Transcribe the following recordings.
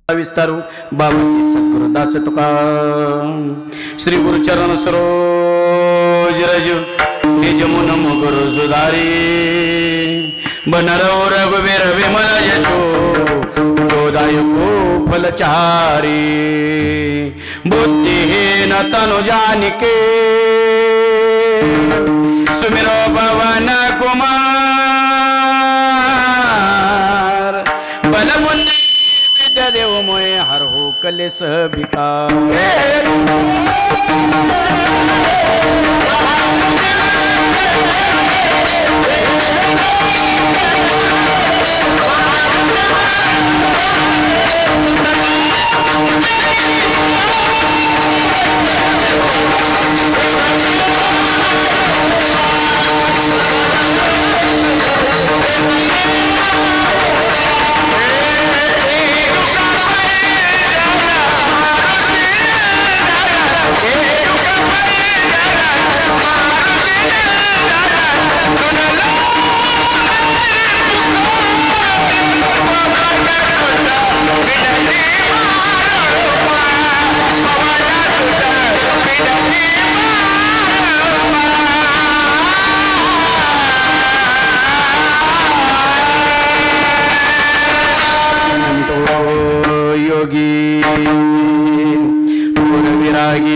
विस्तारू बाबाजी सद्गुरुदास तुका श्री गुरुचरण सरोज रज निज मुन मुगुरु सुधारी बनरव रघुवीर विमल यशो जोदायको फलचारी बुद्धिहीन तनु जानिके सुमिरो पवन कुमार बलमुनि देव मोय हर हो कलेस भिकार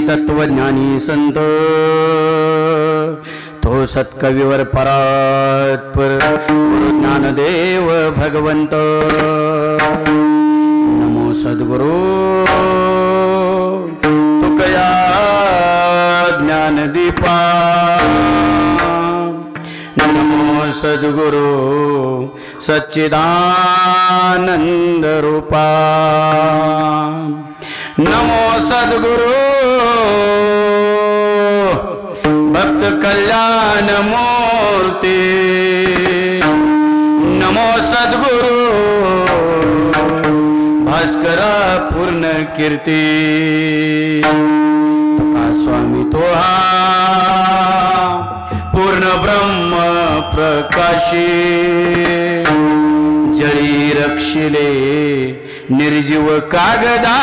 तत्वज्ञानी संत तो सत्कविवर परात्पर ज्ञानदेव भगवंत नमो सद्गुरु तुकया ज्ञानदीपा नमो सद्गुरु सच्चिदानंद रूपा नमो सद्गुरु भक्त कल्याण मूर्ति नमो सद्गुरु भास्कर पूर्ण कीर्ति तुका स्वामी तोहा पूर्ण ब्रह्म प्रकाशी जळी रक्षिले निर्जीव कागदासी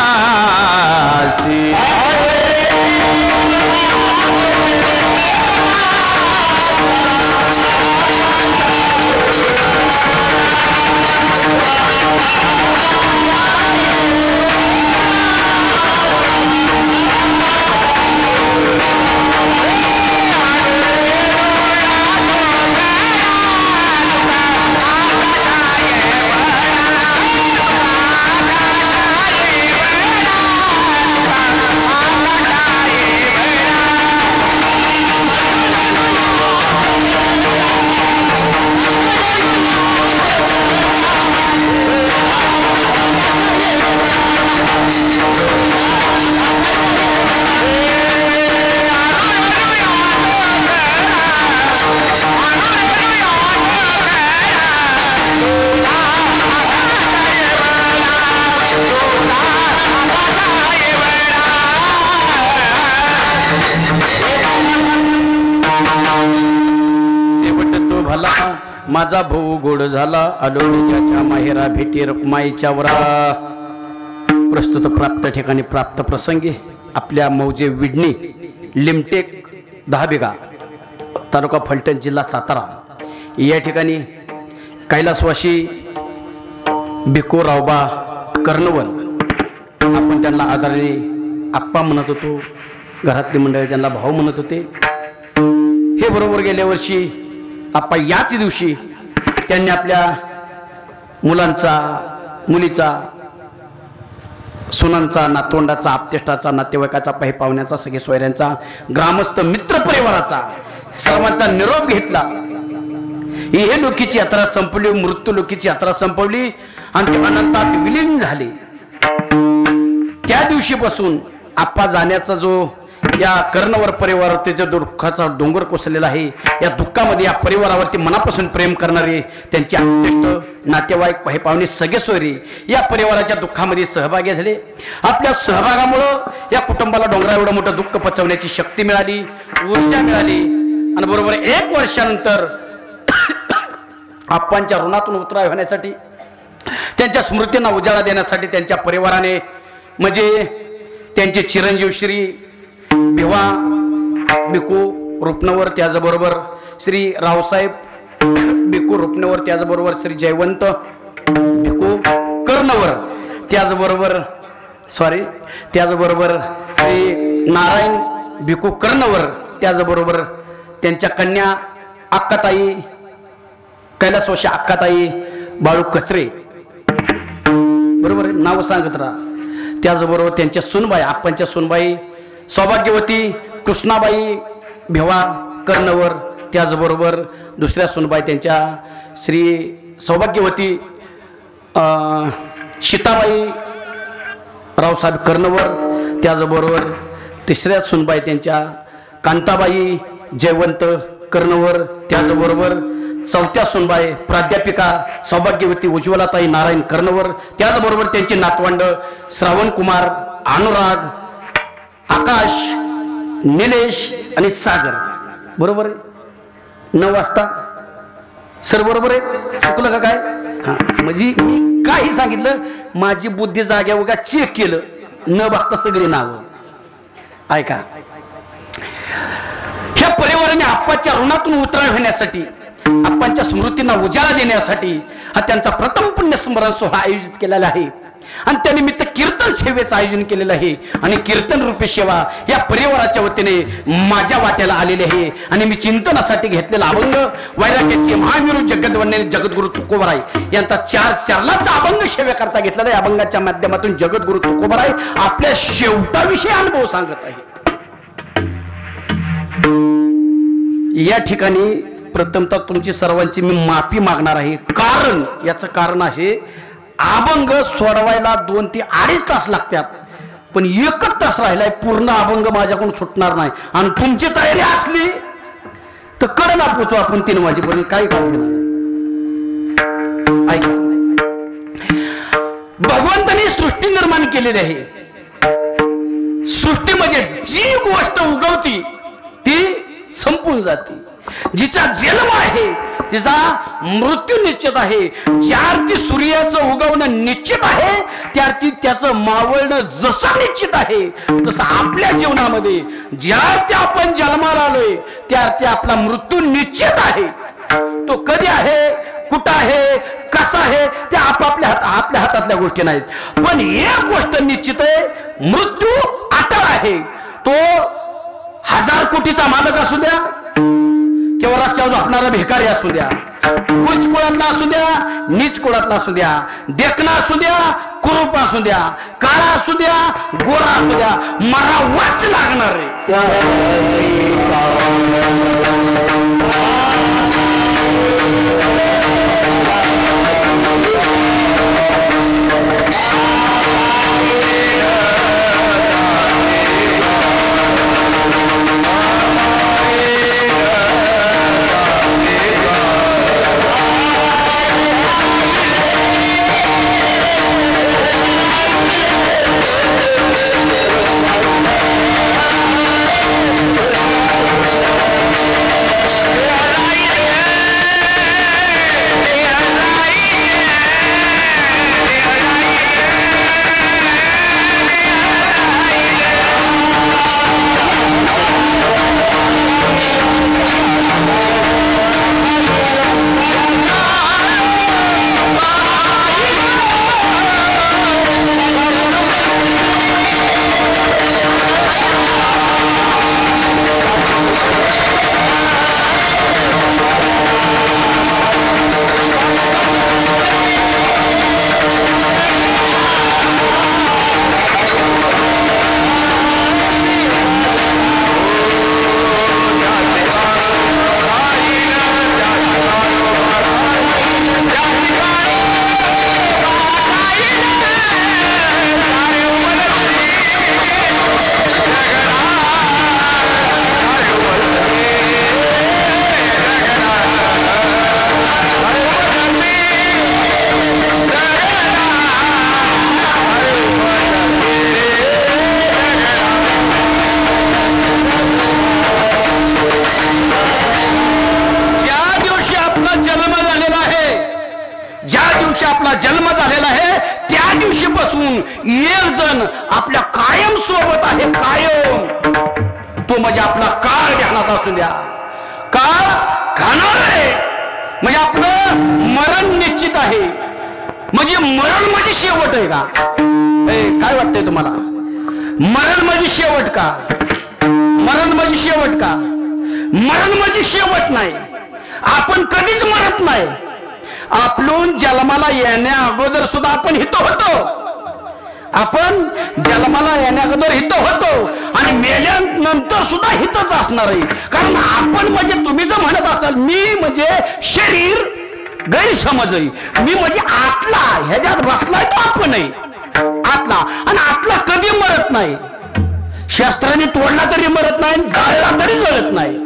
माझा भाऊ गोड झाला आलोळीच्या माहेरा भेटी रकुमाईच्या वरा प्रस्तुत प्राप्त ठिकाणी प्राप्त प्रसंगी आपल्या मौजे विडणी लिमटेक 10 बिघा तालुका फलटण जिल्हा सातारा या ठिकाणी कैलासवासी भिको रावबा कर्णवन आपण त्यांना आदरणीय आप्पा म्हणत होतो घरातली मंडळी त्यांना भाऊ म्हणत होते हे बरोबर गेल्या वर्षी आप्पा याच दिवशी त्यांनी आपल्या मुलांचा मुलीचा सुनांचा नातवंडाचा आपतेष्टाचा नातेवाईकाचा पाही पाहुण्याचा सगळे सोयऱ्यांचा ग्रामस्थ मित्र परिवाराचा सर्वांचा निरोप घेतला ही लोकीची यात्रा संपली मृत्यू लोकीची यात्रा संपवली आणि ते अनंतात विलीन झाले त्या दिवशीपासून आप्पा जाण्याचा जो या कर्णवर परिवारावरती जो दुःखाचा डोंगर कोसळलेला आहे या दुःखामध्ये या परिवारावरती मनापासून प्रेम करणारे त्यांचे आपतेष्ट नातेवाईक पाही पाहुणे सगळे सोयरे या परिवाराच्या दुःखामध्ये सहभागी झाले आपल्या सहभागामुळे या कुटुंबाला डोंगरा एवढं मोठं दुःख पचवण्याची शक्ती मिळाली ऊर्जा मिळाली आणि बरोबर 1 वर्षानंतर आप्पांच्या ऋणातून उतराव होण्यासाठी त्यांच्या स्मृतींना उजाळा देण्यासाठी त्यांच्या परिवाराने म्हणजे त्यांचे चिरंजीव श्री भिवा भिकू रुपनवर, त्याचबरोबर श्री रावसाहेब भिकू रुपनवर, त्याचबरोबर श्री जयवंत भिकू कर्णवर, त्याचबरोबर श्री नारायण भिकू कर्णवर, त्याचबरोबर त्यांच्या कन्या अक्काताई कैलासवासी अक्काताई बाळू कचरे, बरोबर नाव सांगत राहा. त्याचबरोबर त्यांच्या सुनबाई आप्पांच्या सुनबाई सौभाग्यवती कृष्णाबाई भिवा कर्णवर, त्याचबरोबर दुसऱ्या सुनबाई त्यांच्या श्री सौभाग्यवती सीताबाई रावसाहेब कर्णवर, त्याचबरोबर तिसऱ्या सुनबाई त्यांच्या कांताबाई जयवंत कर्णवर, त्याचबरोबर चौथ्या सुनबाई प्राध्यापिका सौभाग्यवती उज्ज्वलाताई नारायण कर्णवर, त्याचबरोबर त्यांचे नातवंड श्रावण कुमार, अनुराग, आकाश, निलेश आणि सागर. बरोबर आहे. 9 वाजता सर बरोबर आहे. चुकलं का काय? हां म्हणजे मी काही सांगितलं, माझी बुद्धी जाग्या उगा चेक केलं, न बघता सगळी नावं. ऐका, ह्या परिवाराने आप्पाच्या ऋणातून उतराळ होण्यासाठी, आप्पांच्या स्मृतींना उजाळा देण्यासाठी हा त्यांचा प्रथम पुण्यस्मरण सोहळा आयोजित केलेला आहे. आणि त्यानिमित्त कीर्तन सेवेचं आयोजन केलेलं आहे. आणि कीर्तन रूपी सेवा या परिवाराच्या वतीने माझ्या वाट्याला आलेली आहे. आणि मी चिंतनासाठी घेतलेला अभंग वैराग्याचे महावीर जगद्वंदनीय जगद्गुरु तुकोबराय यांचा 4 अभंग सेवेकरता घेतलेला आहे. अभंगाच्या माध्यमातून जगद्गुरु तुकोबराय आपल्या शेवटाविषयी अनुभव सांगत आहेत. या ठिकाणी प्रथमतः तुमची सर्वांची मी माफी मागणार आहे. कारण याचं कारण आहे, अभंग सोडवायला 2 ते 2.5 तास लागतात, पण 1 तास राहिलाय. पूर्ण अभंग माझ्याकडून सुटणार नाही. आणि तुमची तयारी असली तर कडला पोचू आपण 3 वाजेपर्यंत, काही काळजी नाही. ऐका, भगवंताने सृष्टी निर्माण केलेली आहे. सृष्टीमध्ये जी गोष्ट उगवती ती संपून जाते. जिचा जन्म आहे तिचा मृत्यू निश्चित आहे. ज्यार्थी सूर्याचं उगवणं निश्चित आहे, त्यार्थी त्याचं मावळणं जसं निश्चित आहे, तसं आपल्या जीवनामध्ये ज्यार्थी आपण जन्माला आलोय त्यार्थी आपला मृत्यू निश्चित आहे. तो कधी आहे, कुठं आहे, कसा आहे ते आपल्या हातातल्या गोष्टी नाहीत. पण एक गोष्ट निश्चित आहे, मृत्यू अटळ आहे. तो 1000 कोटीचा मालक असू द्या किंवा रस्त्यावर झोपणारा भिकारी असू द्या, उच्च कुळातला असू द्या, नीच कुळातला असू द्या, देखणा असू द्या, कुरूप असू द्या, काळा असू द्या, गोरा असू द्या, मरावाच लागणार आहे. म्हणून एक जण आपल्या कायम सोबत आहे, कायम. तो म्हणजे आपला काळ ध्यानात असू द्या. काळ खाणार आहे म्हणजे आपलं मरण निश्चित आहे. म्हणजे मरण म्हणजे शेवट आहे का? काय वाटतंय तुम्हाला? मरण म्हणजे शेवट का? मरण म्हणजे शेवट का? मरण म्हणजे शेवट नाही. आपण कधीच मरत नाही. आपण जन्माला येण्या अगोदर सुद्धा आपण हित होतो. आपण जन्माला येण्या अगोदर हित होतो आणि मेल्यानंतर सुद्धा हितच असणार आहे. कारण आपण म्हणजे तुम्ही जर म्हणत असाल मी म्हणजे शरीर, गैरसमज आहे. मी म्हणजे आतला, ह्याच्यात बसलाय तो आपण आहे आतला. आणि आतला कधी मरत नाही. शास्त्राने तोडला तरी मरत नाही, जाळला तरी जळत नाही.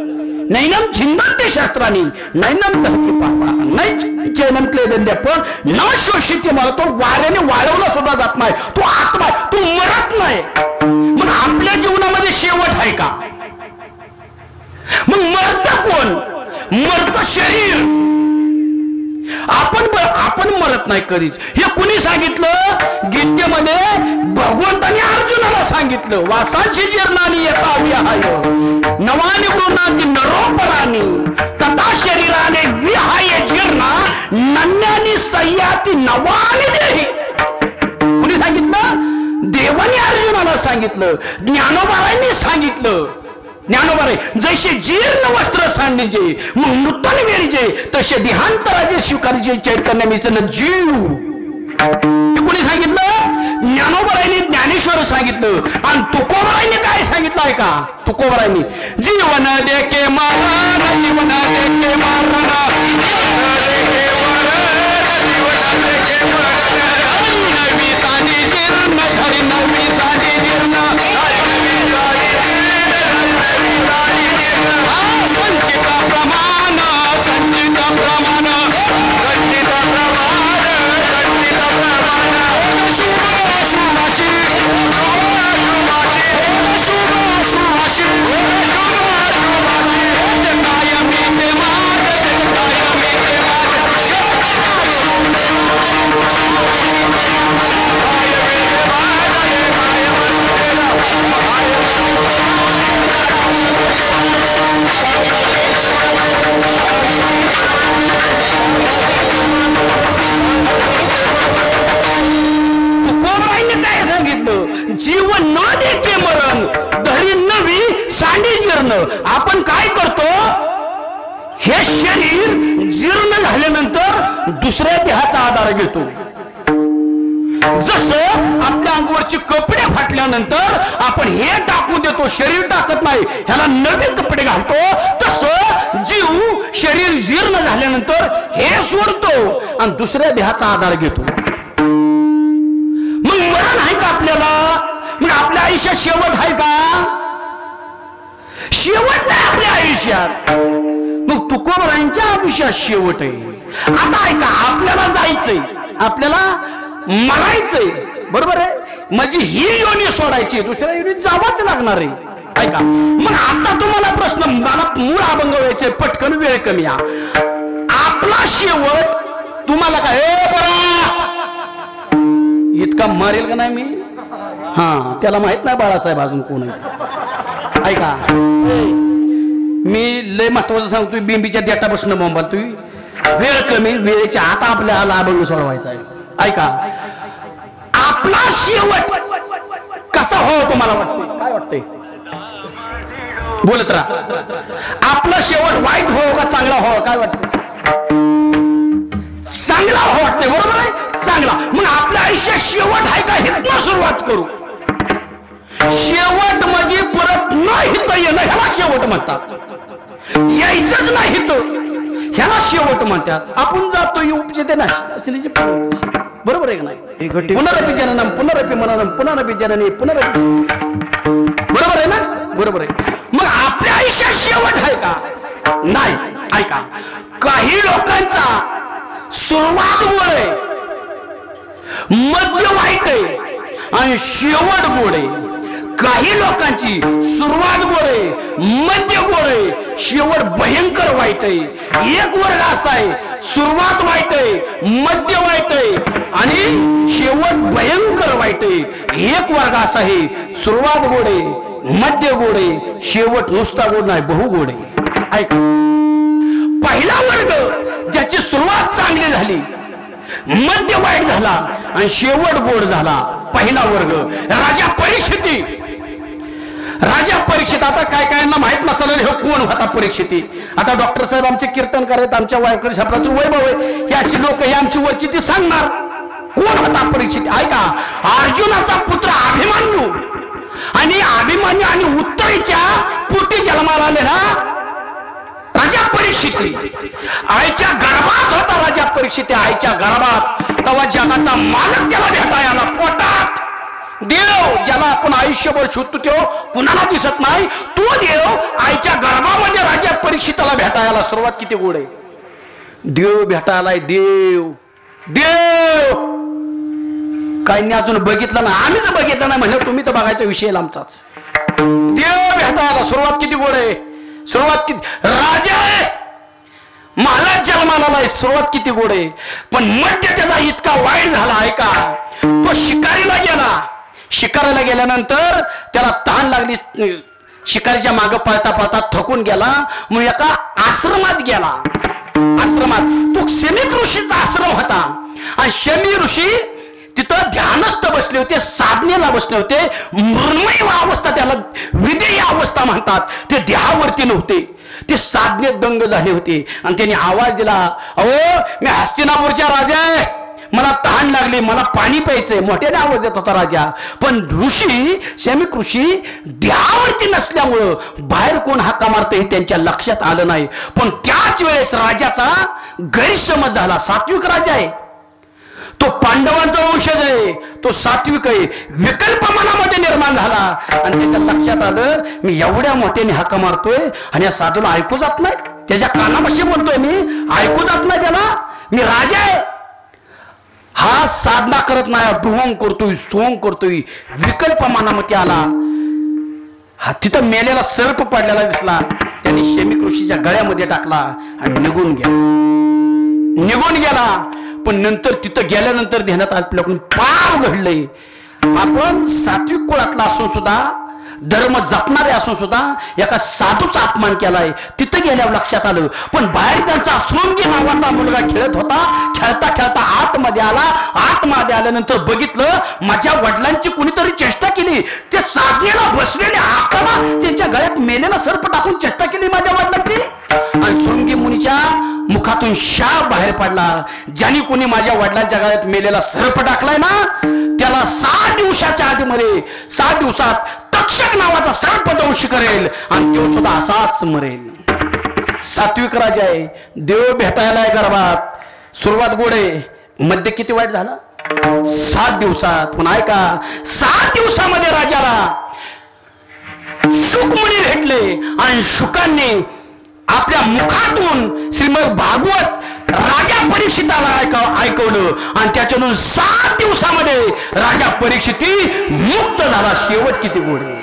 नैनम छिंदन्ते शास्त्राने नैनम दहती पापा नाही चैनम क्लेदन्ते, पण न शोषित मला तो वाऱ्याने वाळवला सुद्धा जात नाही. तो आत्मा, तो मरत नाही. मग आपल्या जीवनामध्ये शेवट आहे का? मग मरत कोण? मरत शरीर. आपण मरत नाही कधीच. हे कुणी सांगितलं? गीतेमध्ये भगवंताने अर्जुनाला सांगितलं. वासांची जीर्णानी येता विहाय नवानी गृणाती नरोपरानी तथा शरीराने विहाय जीर्णा नन्यानी सह्याती नवानी देही. कुणी सांगितलं? देवाने अर्जुनाला सांगितलं, ज्ञानोबारांनी सांगितलं. ज्ञानोबारे जैसे जीर्ण वस्त्र सांडीचे मग नूतन वेळीचे तसे देहांतराचे स्वीकारायचे चैतन्य मिळतं जीव. कोणी सांगितलं? ज्ञानोबारांनी, ज्ञानेश्वर सांगितलं. आणि तुकोबारांनी काय सांगितलं आहे का? तुकोबारांनी जीवन देके मारण, जीवन देके मारण, नवी साधी जीर्ण धरी, नवी साधी जीर्ण संचित प्रमाण, संचित प्रमाण, संचित प्रमाण, संचित प्रमाण, शुभ शुभाशी, शुभाशी, शुभ शुभाशी, शुभ शुभाशी, कायमी ते माग, कायमी ते माग, काय सांगितलं? जीवन न देते मरण धरी नवी सांडी जीर्ण. आपण काय करतो? हे शरीर जीर्ण झाल्यानंतर दुसऱ्या देहाचा आधार घेतो. जसं आपल्या अंगावरचे कपडे फाटल्यानंतर आपण हे टाकून देतो, शरीर टाकत नाही, ह्याला नवे कपडे घालतो. तसं जीव शरीर जीर्ण झाल्यानंतर हे सोडतो आणि दुसऱ्या देहाचा आधार घेतो. मग मरण आहे का आपल्याला? मग आपल्या आयुष्यात शेवट आहे का? शेवट नाही आपल्या आयुष्यात. मग तुकोबरांच्या आयुष्यात शेवट आहे. आता ऐका, आपल्याला जायचंय, आपल्याला मरायचंय, बरोबर आहे. म्हणजे ही योनी सोडायची, दुसऱ्या योनीत जावंच लागणार आहे. ऐका, मग आता तुम्हाला प्रश्न, मला मूळ अभंग व्हायचे, पटकन वेळ कमी. आपला शेवट तुम्हाला काय बरा इतका मारेल का नाही मी? हा, त्याला माहित नाही बाळासाहेब अजून कोण आहे. ऐका, मी लय महत्वाचं सांगतोय, बिंबीच्या देटापासून बोंबाल तुम्ही. वेळ कमी, वेळेच्या आता आपल्याला अभंग सोडवायचा आहे. ऐका, आपला शेवट कसा हो तुम्हाला वाटते? काय वाटतंय? बोलत राहा. आपला शेवट वाईट हो का चांगला हो? काय वाटतं? चांगला हो वाटते, बरोबर आहे, चांगला. मग आपल्या आयुष्यात शेवट आहे का? हितनं सुरुवात करू. शेवट म्हणजे परत न हित येणं, ह्याला शेवट म्हणतात. यायचंच नाही हित, ह्याला शेवट म्हणतात. आपण जातो उपजेते नाही, बरोबर आहे का नाही? पुनरपि जननम पुनरपि मननम पुनरपि जननी पुनरपि, बरोबर आहे ना? बरोबर आहे. मग आपल्या आयुष्यात शेवट आहे का? नाही. ऐका, काही लोकांचा सुरुवात गोड आहे, मध्य वाईट आहे आणि शेवट गोड आहे. काही लोकांची सुरुवात गोड आहे, मध्य गोड आहे, शेवट भयंकर वाईट आहे. एक वर्ग असा आहे, सुरुवात वाईट आहे, मध्य वाईट आहे आणि शेवट भयंकर वाईट आहे. एक वर्ग असा आहे, सुरुवात गोड आहे, मध्य गोड आहे, शेवट नुसता गोड नाही, बहु गोड आहे. ऐका, पहिला वर्ग ज्याची सुरुवात चांगली झाली, मध्य वाईट झाला आणि शेवट गोड झाला, पहिला वर्ग राजा परीक्षिती. राजा परीक्षित, आता काय कायांना माहित नसलं हे कोण होता परीक्षिती. आता डॉक्टर साहेब आमचे कीर्तन करायत, आमच्या वारकरी शास्त्राचं वैभव आहे, हे अशी लोक हे आमची वरची ती सांगणार कोण होता परीक्षित. ऐका, अर्जुनाचा पुत्र अभिमन्यू आणि अभिमन्यू आणि उत्तरेच्या पोटी जन्माला आलेला राजा परीक्षिती. आईच्या गर्भात होता राजा परीक्षिती, आईच्या गर्भात. तेव्हा जगाचा मालक त्याला भेटायला आला, पोटात देव ज्याला आपण आयुष्यभर शोधतो तो कुणाला दिसत नाही, तो देव आईच्या गर्भामध्ये राजा परीक्षिताला भेटायला. सुरुवात किती गोड आहे, देव भेटायलाय, देव देव. काहींनी अजून बघितलं ना, आम्हीच बघितलं नाही म्हणजे तुम्ही तर बघायचा विषय आमचाच. देव भेटायला सुरुवात किती गोड आहे, सुरुवात किती, राजा आहे, महाराज जन्माला नाही, सुरुवात किती गोड आहे. पण मध्य त्याचा इतका वाईट झाला. ऐका, तो शिकारीला गेला, शिकारीला गेल्यानंतर त्याला तहान लागली, शिकारीच्या मागे पळता पळता थकून गेला, मग एका आश्रमात गेला. आश्रमात तो शमी ऋषीचा आश्रम होता आणि शमी ऋषी तिथं ध्यानस्थ बसले होते, साधनेला बसले होते. मृण्मय अवस्था, त्याला विदेय अवस्था म्हणतात. ते देहावरती नव्हते, ते साधनेत दंग झाले होते. आणि त्यांनी आवाज दिला, अहो मी हस्तिनापूरच्या राजा आहे, मला तहान लागली, मला पाणी प्यायचंय. मोठ्याने आवाज देत होता राजा. पण ऋषी, शमीक ऋषी देहावरती नसल्यामुळं बाहेर कोण हाका मारतं हे त्यांच्या लक्षात आलं नाही. पण त्याच वेळेस राजाचा गैरसमज झाला. सात्विक राजा आहे तो, पांडवांचा वंशज आहे तो, सात्विक आहे, विकल्प मनामध्ये निर्माण झाला. आणि त्याच्या लक्षात आलं, मी एवढ्या मोठ्याने हाका मारतोय आणि या साधूला ऐकू जात नाही, त्याच्या कानापाशी बोलतोय मी, ऐकू जात नाही त्याला, मी राजा आहे. हा साधना करत नाही, ढोंग करतोय, सोंग करतोय, विकल्प मनामध्ये आला. हा तिथं मेलेला सर्प पडलेला दिसला, त्यांनी शमीक ऋषीच्या गळ्यामध्ये टाकला आणि निघून गेला. पण नंतर तिथं गेल्यानंतर ध्यानात आपल्याकडून पाप घडलंय. आपण सात्विक कुळातला असून सुद्धा, धर्म जपणारे असून सुद्धा एका साधूचा अपमान केलाय. तिथं गेल्यावर लक्षात आलं. पण बाहेर त्यांचा शृंगी नावाचा मुलगा खेळत होता, खेळता खेळता आतमध्ये आला. आतमध्ये आल्यानंतर बघितलं, माझ्या वडिलांची कुणीतरी चेष्टा केली. ते साधनेला बसलेले असताना त्यांच्या गळ्यात मेलेला सर्प टाकून चेष्टा केली माझ्या वडिलांची. आणि शृंगी मुनीच्या मुखातून शाप बाहेर पडला. ज्याने कोणी माझ्या वडिलांच्या गळ्यात मेलेला सर्प टाकलाय ना, त्याला 7 दिवसाच्या आधीमध्ये 7 दिवसात तक्षक नावाचा सर्प दंश करेल आणि तो सुद्धा असाच मरेल. सात्विक राजा आहे, देव भेटायला गर्भात. सुरुवात गोड आहे, मध्य किती वाईट झाला, 7 दिवसात. पण ऐका, 7 दिवसामध्ये राजाला शुकमुनी भेटले आणि शुकांनी आपल्या मुखातून श्रीमद भागवत राजा परीक्षिताला ऐकवलं आणि त्याच्यातून 7 दिवसामध्ये राजा परीक्षिती मुक्त झाला. शेवट किती गोड आहे.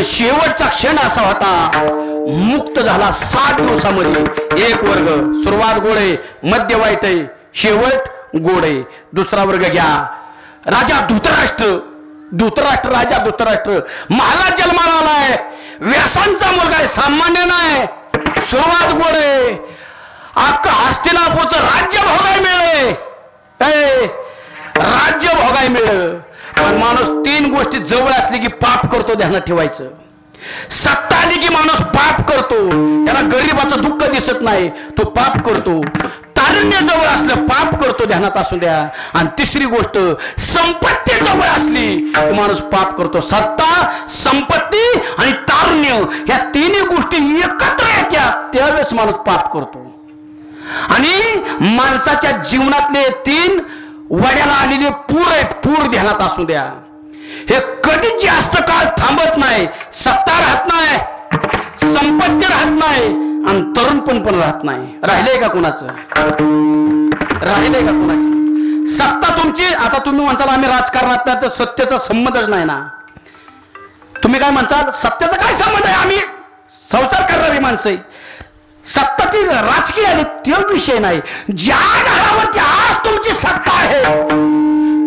शेवटचा क्षण असा होता, मुक्त झाला 7 दिवसामध्ये. एक वर्ग, सुरुवात गोड आहे, मध्य वाईट आहे, शेवट गोड आहे. दुसरा वर्ग घ्या, राजा धृतराष्ट्र राजा धृतराष्ट्र महाराज जन्माला आलाय. व्यासांचा मुलगा आहे, सामान्य नाही. सुरुवात गोड आहे. अख्खं हस्तिनापूरचं राज्य भोगाय मिळेल, राज्य भोगाय मिळेल. पण माणूस तीन गोष्टी जवळ असली की पाप करतो, ध्यानात ठेवायचं. सत्ता आली की माणूस पाप करतो, त्याला गरीबाचं दुःख दिसत नाही, तो पाप करतो. तारुण्य जवळ असलं पाप करतो, ध्यानात असू द्या. आणि तिसरी गोष्ट, संपत्ती जवळ असली की माणूस पाप करतो. सत्ता, संपत्ती आणि तारुण्य ह्या तिन्ही गोष्टी एकत्र येतात त्यावेळेस माणूस पाप करतो. आणि माणसाच्या जीवनातले तीन वड्याला आलेले पूर आहेत, पूर ध्यानात असू द्या. हे कधीच जास्त काळ थांबत नाही. सत्ता राहत नाही, संपत्ती राहत नाही आणि तरुणपण पण राहत नाही. राहिलंय का कुणाचं? राहिलंय का कुणाची? सत्ता तुमची. आता तुम्ही म्हणसाल आम्ही राजकारणात नाही, तर सत्तेचा संबंधच नाही ना. तुम्ही काय म्हणसाल, सत्तेचा काय संबंध आहे? आम्ही संसार करणारी माणसं आहे. सत्ता ती राजकीय आहे तो विषय नाही. ज्या घरावरती आज तुमची सत्ता आहे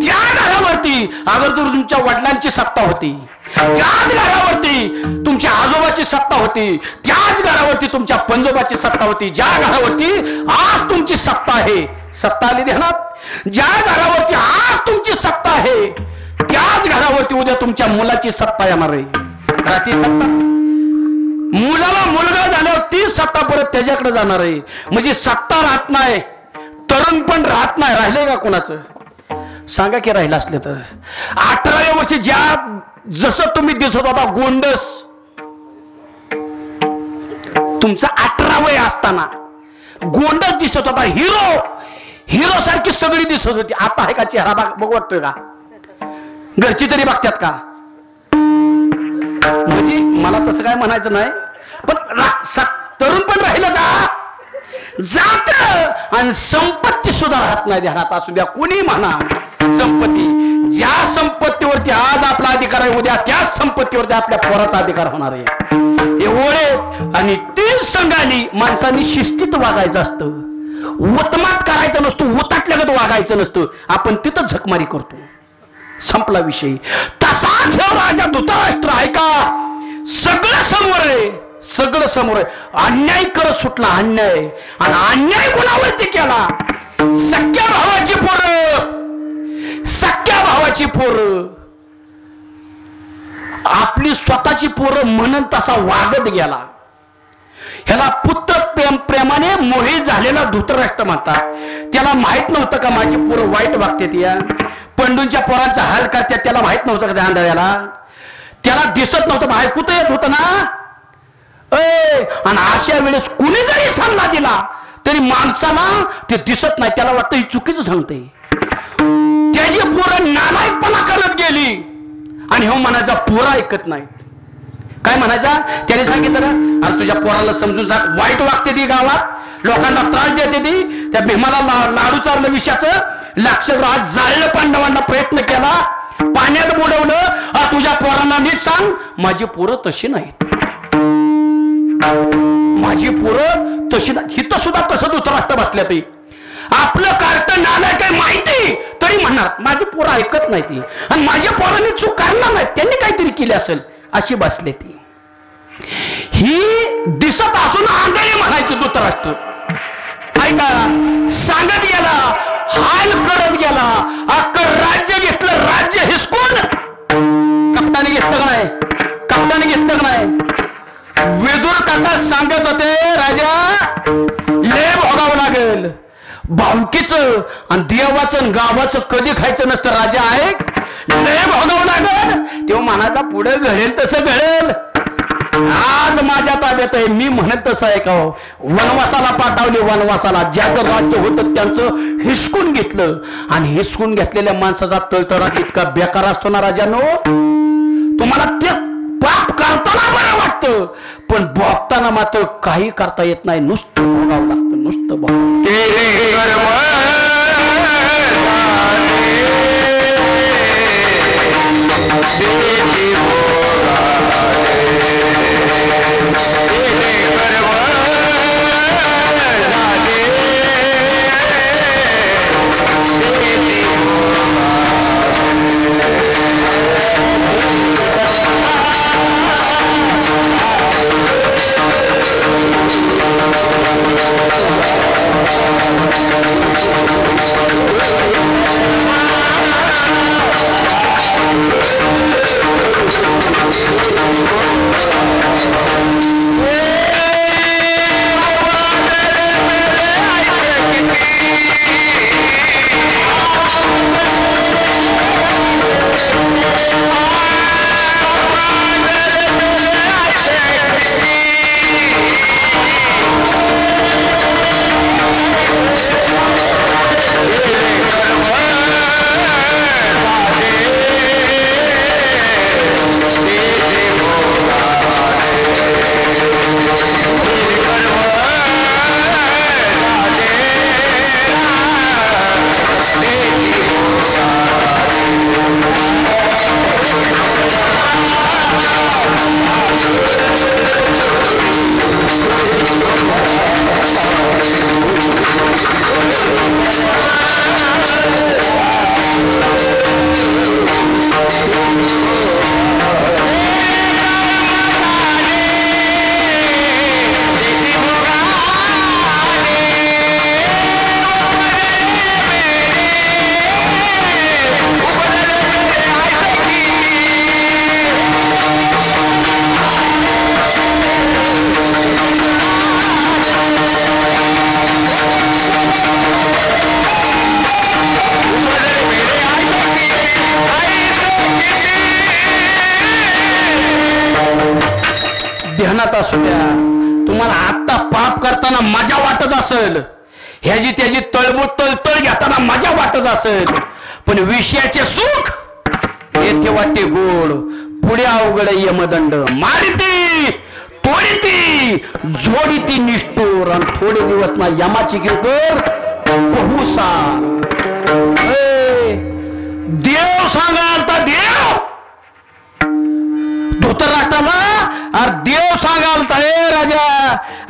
त्या घरावरती अगोदर तुमच्या वडिलांची सत्ता होती, त्याच घरावरती तुमच्या आजोबाची सत्ता होती, त्याच घरावरती तुमच्या पंजोबाची सत्ता होती. ज्या घरावरती आज तुमची सत्ता आहे, सत्ता आली ध्यानात, ज्या घरावरती आज तुमची सत्ता आहे त्याच घरावरती उद्या तुमच्या मुलाची सत्ता येणार आहे. रात्री सत्ता, मुलाला मुलगा झाल्यावर ती सत्ता परत त्याच्याकडे जाणार आहे. म्हणजे सत्ता राहत नाही, तरुण पण राहत नाही. राहिले का कोणाचं? सांगा की राहिलं असले तर. 18व्या वर्षी ज्या जसं तुम्ही दिसत होता गोंडस, तुमचं 18 वय असताना गोंडस दिसत होता, हिरो, हिरो सारखी सगळी दिसत होती. आता आहे का चेहरा बघ वाटतोय का? घरची तरी बघतात का? म्हणजे मला तसं काय म्हणायचं नाही, पण तरुण पण राहिलं का? जात. आणि संपत्ती सुद्धा राहत नाही, ध्यानात असू द्या. कोणी म्हणा संपत्ती, ज्या संपत्तीवरती आज आपला अधिकार आहे उद्या त्याच संपत्तीवरती आपल्या पोराचा अधिकार होणार आहे. हे ओळे आणि तीन संघानी माणसांनी शिस्तीत वागायचं असतं. उत्मात करायचं नसतो, उताटल्यागत वागायचं नसतं. आपण तिथं झकमारी करतो, संपला विषय. तसाच हे राजा धृतराष्ट्र आहे का, सगळं समोर आहे, सगळं समोर आहे. अन्याय करत सुटला, अन्याय. आणि अन्याय कोणावरती केला? सख्या भावाची पोरं, सख्या भावाची पोरं, आपली स्वतःची पोरं म्हणून तसा वागत गेला. ह्याला पुत्र प्रेमाने मोहित झालेला धृतराष्ट्र म्हणतात. त्याला माहित नव्हतं का माझी पोरं वाईट वागतात, या पंडूंच्या पोरांचा हाल करतात, त्याला माहित नव्हतं का? त्या अंधाऱ्याला त्याला दिसत नव्हतं, बाहेर कुठं येत होतं ना. आणि अशा वेळेस कुणी जरी सल्ला दिला तरी माणसाला ते दिसत नाही, त्याला वाटतं ही चुकीचं सांगते. त्याची पोरं नालायकपणा करत गेली आणि हो म्हणायचा पोरं ऐकत नाही. काय म्हणायचा? त्याने सांगितलं, अरे तुझ्या पोराला समजून सांग, वाईट वागते ती गावात, लोकांना त्रास देते ती. त्या भीमाला लाडू चारलं विषयाचं, लाक्षराज जाळलं, पांडवांना प्रयत्न केला, पाण्यात बुडवलं. तुझ्या पोरांना नीट सांग, माझी पोरं तशी नाहीत, माझी पोरं तशी नाही. हिथं सुद्धा तसं धृतराष्ट्र बसल्या ती. आपलं कार्ट नालाय काय माहिती तरी म्हणणार माझी पोरं ऐकत नाही ती, आणि माझ्या पोरांनी चूक करणार नाही, त्यांनी काहीतरी केली असेल अशी बसले ती. ही दिसत असून आंधळी म्हणायची धृतराष्ट्र. ऐका, सांगत गेला, हाल करत गेला, अख्खं राज्य घेतलं, राज्य हिसकून. कप्तानी घेतलं का नाही? कप्तानी घेतलं का नाही? विदुर काका सांगत होते, राजा लय भोगावं लागेल, भावकीचं आणि देवाचं गावाचं कधी खायचं नसतं. राजा ऐक, लय भोगावं लागेल. तेव्हा मनाचा पुढे घडेल तसं घडेल. आज माझ्या ताब्यात आहे, मी म्हणत तसं आहे का? वनवासाला पाठवले, वनवासाला ज्याचं राज्य होतं त्यांचं हिसकून घेतलं. आणि हिसकून घेतलेल्या माणसाचा तळतळाट इतका बेकार असतो ना राजानो, तुम्हाला ते पाप करताना बरं वाटतं, पण भोगताना मात्र काही करता येत नाही. नुसतं भोगावं लागतं, नुसतं ध्यानात असू द्या. तुम्हाला आता पाप करताना मजा वाटत असेल, ह्याची त्याची तळतळ घेताना मजा वाटत असेल, पण विषयाचे सुख येथे वाटे गोड, पुढे अवघड यमदंड. मारिती तोडीती जोडीती निष्ठूर, आणि थोडे दिवस ना यमाची किरकोळ बहुसा. देव सांगाल तर देव धोतराष्ट्राला, अरे देव सांगाल तर हे राजा,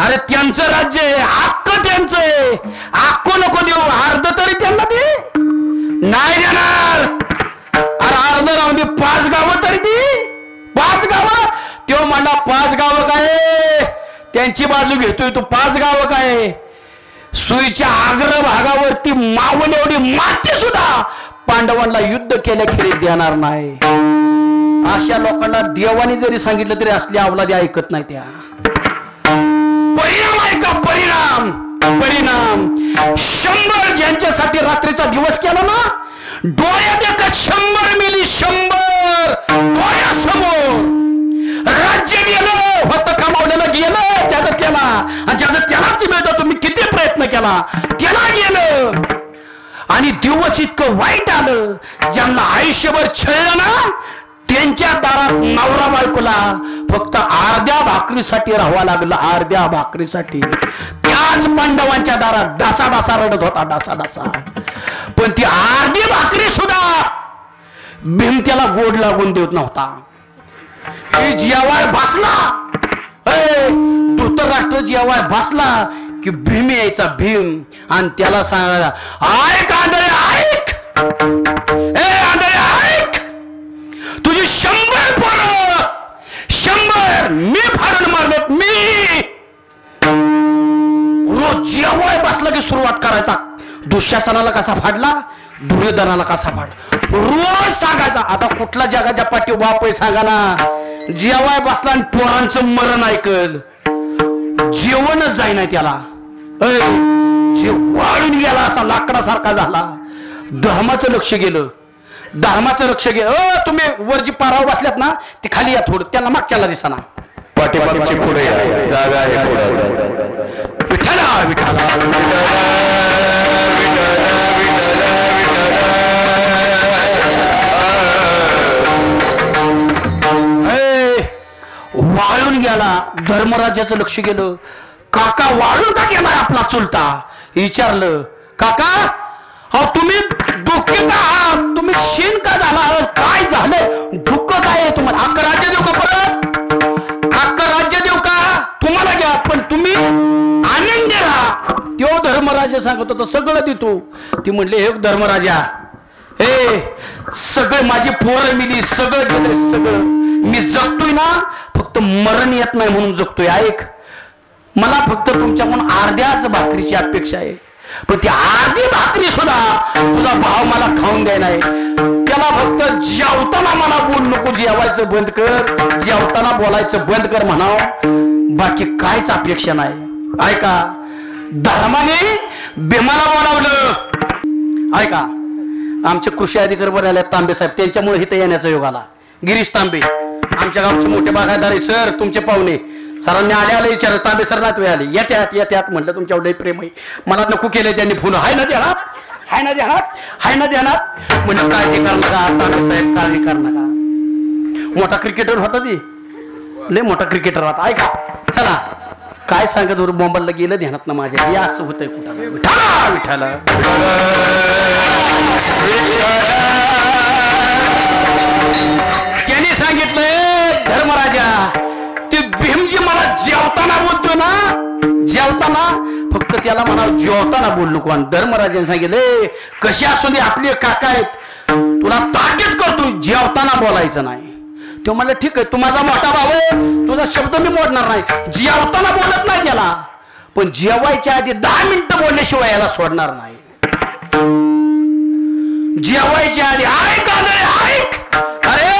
अरे त्यांचं राज्य आहे, हक्क त्यांचं आहे, हक्क नको देऊ, अर्ध तरी त्यांना दे. नाही देणार. अरे अर्ध राहून दे, 5 गावं तरी दे. 5 गावं. तो म्हणला 5 गावं काय, त्यांची बाजू घेतोय तू. 5 गावं काय, सुईच्या आग्र भागावरती मावल एवढी माती सुद्धा पांडवांना युद्ध केल्याखेरीज देणार नाही. अशा लोकांना देवाने जरी सांगितलं तरी असली अवलादी ऐकत नाही. त्या परिणाम आहे का, परिणाम. परिणाम 100 ज्यांच्यासाठी रात्रीचा दिवस केला ना, डोळ्यात एका 100 मिली, 100 डोळ्यासमोर राज्य गेलं होतं, कमावलेलं गेलं त्याचं त्याला, आणि ज्याचं त्यालाच मिळतं. तुम्ही किती प्रयत्न केला त्याला गेलं, आणि दिवस इतकं वाईट आलं. ज्यांना आयुष्यभर छळलं ना, त्यांच्या दारात नवरा बायकोला फक्त अर्ध्या भाकरीसाठी राहावं लागलं. अर्ध्या भाकरीसाठी. त्याच पांडवांच्या दारात डासा डासा रडत होता, डासा डासा. पण ती अर्धी भाकरी सुद्धा भीम त्याला गोड लागून देत नव्हता. जेवाय बसला, धृतराष्ट्र जेवाय बसला की भीम यायचा, भीम, आणि त्याला सांगायला, ऐक आंधळे ऐक, आंधळे ऐक, तुझी 100 पोरं, 100 मी फाडून मारलेत. मी रोज जेवाय बसला की सुरुवात करायचा, दुःशासनाला कसा फाडला, दुर्योधनाला कसा फाडला, रोज सांगायचा. आता कुठला जगाच्या पाठी बाप आहे सांगा ना. जेवाय बसला आणि पोरांचं मरण ऐकल, जेवणच जाई नाही त्याला. जे वाळून गेला असा लाकडासारखा झाला. धर्माचं लक्ष गेलं, धर्माचं लक्ष गेलं. तुम्ही वर जी पारावर बसल्यात ना, ती खाली या थोडं, त्याला मागच्याला दिसना. पाठीमागची पुढे जागा आहे पुढे. विठाला विठाला वाळून गेला. धर्मराजाचं लक्ष गेलं. काका वाळून का गेला आपला चुलता. विचारलं, काका अहो तुम्ही दुःखी का आहात, तुम्ही शीन का झाला, काय झालं, दुःख काय आहे तुम्हाला. अख्खं राज्य देऊ का, परत अख्खं राज्य देऊ का, तुम्हाला घ्या, पण तुम्ही आनंदी राहा. तो धर्मराजा सांगत होता, सगळं देतो. ती म्हणले, हे धर्मराजा, सगळे माझी पोरं मिली, सगळं गेलं, सगळं मी जगतोय ना, फक्त मरण येत नाही म्हणून जगतोय. ऐक, मला फक्त तुमच्याकडून अर्ध्याच भाकरीची अपेक्षा आहे, पण ती अर्धी भाकरी सुद्धा तुझा भाव मला खाऊन द्याय नाही. त्याला फक्त जेवताना मला बोल नको, जेवायचं बंद कर, जेवताना बोलायचं बंद कर म्हणावं, बाकी काहीच अपेक्षा नाही. ऐका, धर्माने भीमाला बोलावलं. ऐका, आमचे कृषी अधिकारी बनायला तांबे साहेब, त्यांच्यामुळे इथं येण्याचा योग आला. गिरीश तांबे आमच्या गावचे मोठे बागायतदार सर, तुमचे पाहुणे. सरांनी आले विचार, तांबे सर नात आले, येत्यात येत्यात म्हटलं, तुमच्यावर लई प्रेम आहे. मला नको केलंय त्यांनी फोन, हाय ना देणार, हाय ना देणार, हाय ना देणार. म्हणजे काळजी कर नका तांबे साहेब, काळजी कर नका. मोठा क्रिकेटर होता ती, लय मोठा क्रिकेटर होता. ऐका, चला काय सांगत बरोबर बोंबाला गेलं ध्यानात ना माझ्या, हे असं होतंय कुठं. विठाला विठाला त्यांनी सांगितलंय, धर्मराजा ते भीमजी मला जेवताना बोलतोय ना, जेवताना फक्त त्याला म्हणा जेवताना बोल नको. आणि धर्मराजाने सांगितलं, कशी असू दे आपले काका आहेत, तुला ताकीद करतो जेवताना बोलायचं नाही. तो म्हणलं, ठीक आहे, तू माझा मोठा भाऊ आहे, तुझा शब्द मी मोडणार नाही. जेवताना बोलत नाही त्याला, पण जेवायच्या आधी 10 मिनिटं बोलल्याशिवाय याला सोडणार नाही. जेवायच्या आधी ऐक, ऐक, अरे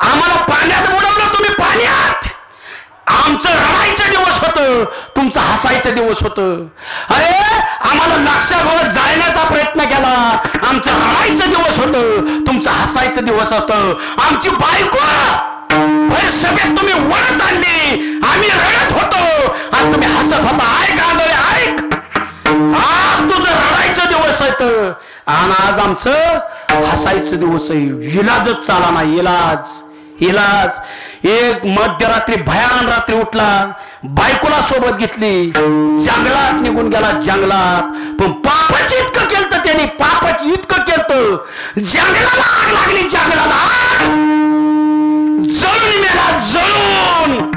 आम्हाला पाण्यात बोलवलं तुम्ही, पाण्यात. आमचं रडायचं दिवस होतं, तुमचं हसायचं दिवस होतं. अरे आम्हाला लक्षात जायण्याचा प्रयत्न केला, आमचं रडायचं दिवस होतं, तुमचं हसायचं दिवस होतं. आमची बायको भर सभेत तुम्ही वळत आणली, आणि आज आमचं हसायचं दिवस आहे. इलाजच चाला ना, इलाज. एक मध्यरात्री भयान रात्री उठला, बायकोला सोबत घेतली, जंगलात निघून गेला. जंगलात पण पापाची इतकं केलं त्याने, पापाची इतकं केलं, जंगलाला आग लागली. जंगलाला जळून मेला, जळून.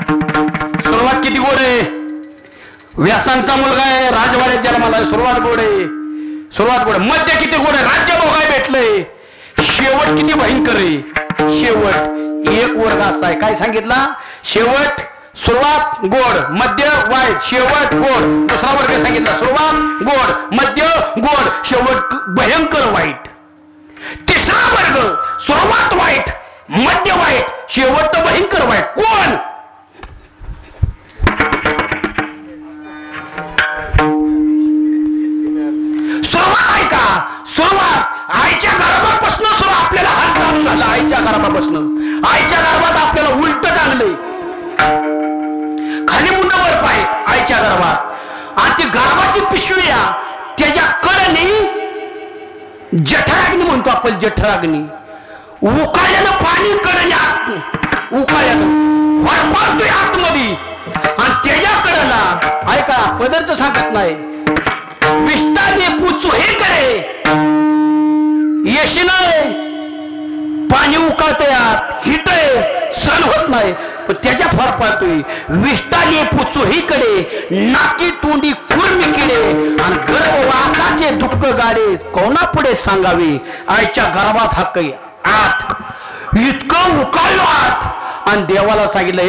सुरुवात किती गोड आहे. व्यासांचा मुलगा आहे, राजवाड्यात जन्माला आहे. सुरुवात गोड आहे, सुरुवात गोड. मध्य किती गोड आहे, राज्य भोगाय भेटलंय. शेवट किती भयंकर आहे. शेवट एक वर्ग असा आहे. काय सांगितला? शेवट, सुरुवात गोड, मध्य वाईट, शेवट गोड. दुसरा वर्ग सांगितला, सुरुवात गोड, मध्य गोड, शेवट भयंकर वाईट. तिसरा वर्ग, सुरुवात वाईट, मध्य वाईट, शेवट तर भयंकर वाईट. कोण? सुरुवात आहे का? सुरुवात आईच्या गर्भापासून सुरू आपल्याला हात चालू झाला. आईच्या गर्भापासून, आईच्या गर्भात आपल्याला उलट टांगले, खाली मुंड वर पाय आईच्या गर्भात. आणि ती गर्भाची पिशवी त्याच्या कडनी जठराग्नी म्हणतो आपण, जठराग्नी. उकाळल्यानं पाणी कडण्यात, उकाळल्यानं वरपाळतोय आतमध्ये. आणि त्याच्या कडला ऐका, पदरच सांगत नाही, विष्टाने पुचू हे करे येशी नाही. पाणी उकळतंय आत, हिटय, सण होत नाही, पण त्याच्या फार पाहतोय. विष्टाने पुचू ही कडे, नाकी तोंडी कुर्मी किडे, आणि गर्भवासाचे दुःख गाडे कोणा पुढे सांगावे. आईच्या गर्भात हक्क आत, इतकं उकाळलो आत. आणि देवाला सांगितलं,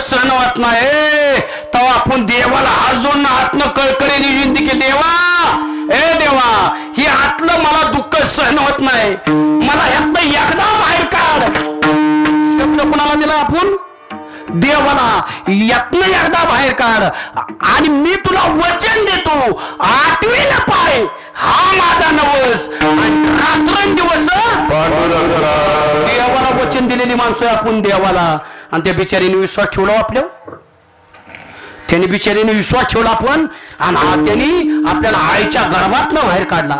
सहन होत नाही. तेव्हा आपण देवाला हात जोडून आतनं कळकळीने विनंती केली, देवा, ए देवा, ही आतलं मला दुःख सहन होत नाही, मला ह्यातनं एकदा बाहेर काढ. शब्द कोणाला दिला आपण? देवाला. यातनं एकदा बाहेर काढ आणि मी तुला वचन देतो, 8वीला पाय हा माझा नवस. आणि रात्रंदिवस देवाला वचन दिलेली माणसं आपण देवाला. आणि त्या बिचारीने विश्वास ठेवला आपल्या, त्याने बिचारीने विश्वास ठेवला आपण. आणि त्यांनी आपल्याला आईच्या गर्भातनं बाहेर काढला.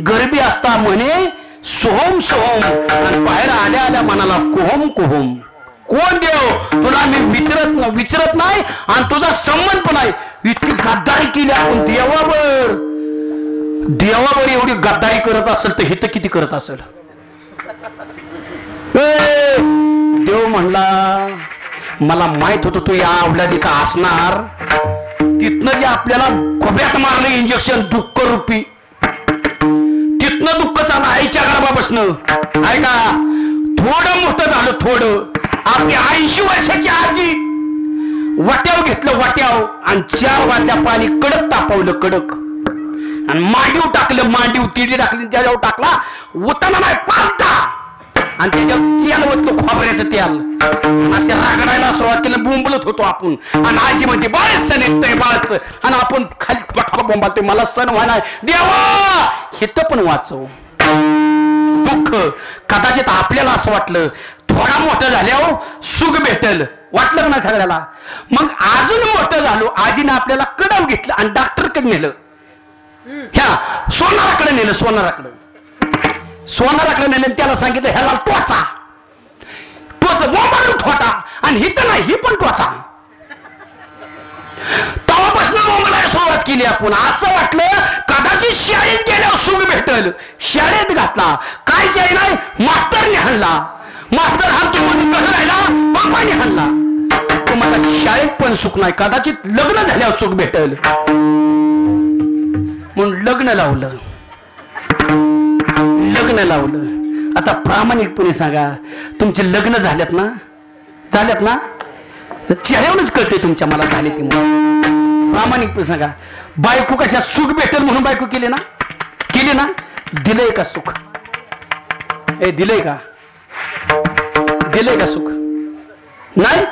गर्भी असता म्हणे सोहम सोहम, आणि बाहेर आल्या आल्या मनाला कोहम कोहम. कोण देव? तुला मी विचारत नाही आणि तुझा संबंध पण आहे. इतकी गद्दारी केली आपण देवावर. देवावर एवढी गद्दारी करत असेल तर हित किती करत असेल. देव म्हणला, मला माहित होतं तू या अवलादीचा असणार. तिथनं जे आपल्याला खोब्यात मारलं इंजेक्शन दुःख रूपी, तिथनं दुःख चाललं आईच्या गर्भापासनं. ऐका, थोडं मोठं झालं, थोडं. आपली 80 वर्षाची आजी वाट्याव घेतलं, वाट्याव, आणि 4 वाटल्या पाणी कडक तापवलं, कडक. आणि मांडीव टाकलं, मांडीव तिडी टाकली, त्याच्यावर टाकला, उताना नाही पालता. आणि त्याच्यावर तेल ओतलं, खोबऱ्याचं तेल, असे रागडायला सुरुवात केली, बोंबलत होतो आपण. आणि आजी म्हणते बाळ सण येतंय बाळच, आणि आपण खाली पटका बोंबालतोय, मला सण व्हायला देवा हित पण वाचव. दुःख कदाचित आपल्याला असं वाटलं थोडा मोठं झाल्यावर सुख भेटल, वाटलं ना सगळ्याला. मग अजून मोठं झालो, आजीने आपल्याला कडव घेतलं आणि डॉक्टरकडे नेलं. ह्या सोनाराकडे नेलं, सोनाराकडे नेलं, त्याला सांगितलं ह्याला टोचा बोंबालून ठोटा, आणि ही तर नाही ही पण टोचा. तेव्हापासून बोंबलायला सुरुवात केली आपण. असं वाटलं कदाचित शाळेत गेल्यावर सुख भेटल, शाळेत घातला, काय जाय नाही, मास्तरने हाणला, मास्तर हाणतो म्हणून कसं राहिला, बापाने हाणला. तुम्हाला शाळेत पण सुख नाही, कदाचित लग्न झाल्यावर सुख भेटल म्हणून लग्न लावलं. आता प्रामाणिकपणे सांगा, तुमचे लग्न झाल्यात ना, चेहऱ्यावरच कळते तुमच्या मला झाले ते. प्रामाणिकपणे सांगा, बायको कशा सुख भेटेल म्हणून बायको केली ना, दिलंय का सुख? दिलंय का सुख? नाही.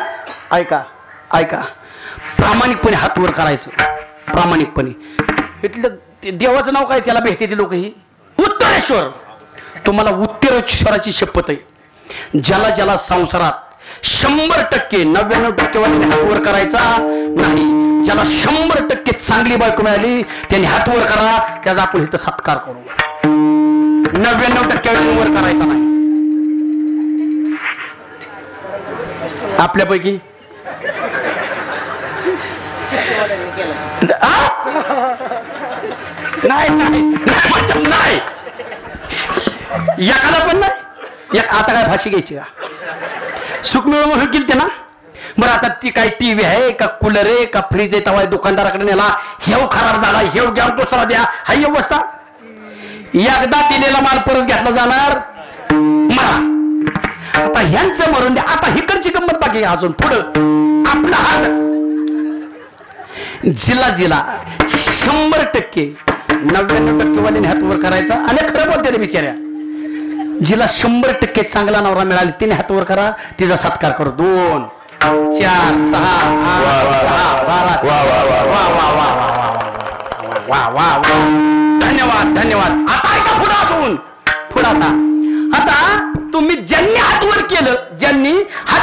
ऐका प्रामाणिकपणे हात वर करायचं, प्रामाणिकपणे. इथलं देवाचं नाव काय त्याला भेटते ते लोक, ही उत्तरेश्वर. तुम्हाला उत्तरेश्वराची शपथ आहे, ज्याला संसारात 100% 99% वाले हात वर करायचा नाही, ज्याला 100% चांगली बायको मिळाली त्यांनी हात वर करा, त्याचा आपण इथं सत्कार करू. 99% वर करायचा नाही. आपल्यापैकी नाही एखादा पण नाही. आता काय फाशी घ्यायची का? सुख मिळून म्हणून केली ते ना. बरं आता ती काय टीव्ही आहे का, कूलर आहे का, फ्रीज आहे, तवा दुकानदाराकडे नेला, हेव खराब झाला, हेव घ्या दुसरा द्या, हा अवस्था. एकदा दिलेला माल परत घेतला जाणार मला. आता ह्यांचं मरून द्या. आता हिकडची गंमत बाकी अजून पुढं आपला हात जिला 100% 99% वाले हात वर करायचा. आणि खरं बोलते रे बिचाऱ्या, जिला 100% चांगला नवरा मिळाला तिने हात वर करा, तिचा सत्कार करू. 2 4 6 8 12 धन्यवाद. आता ऐका पुढं आता तुम्ही ज्यांनी हात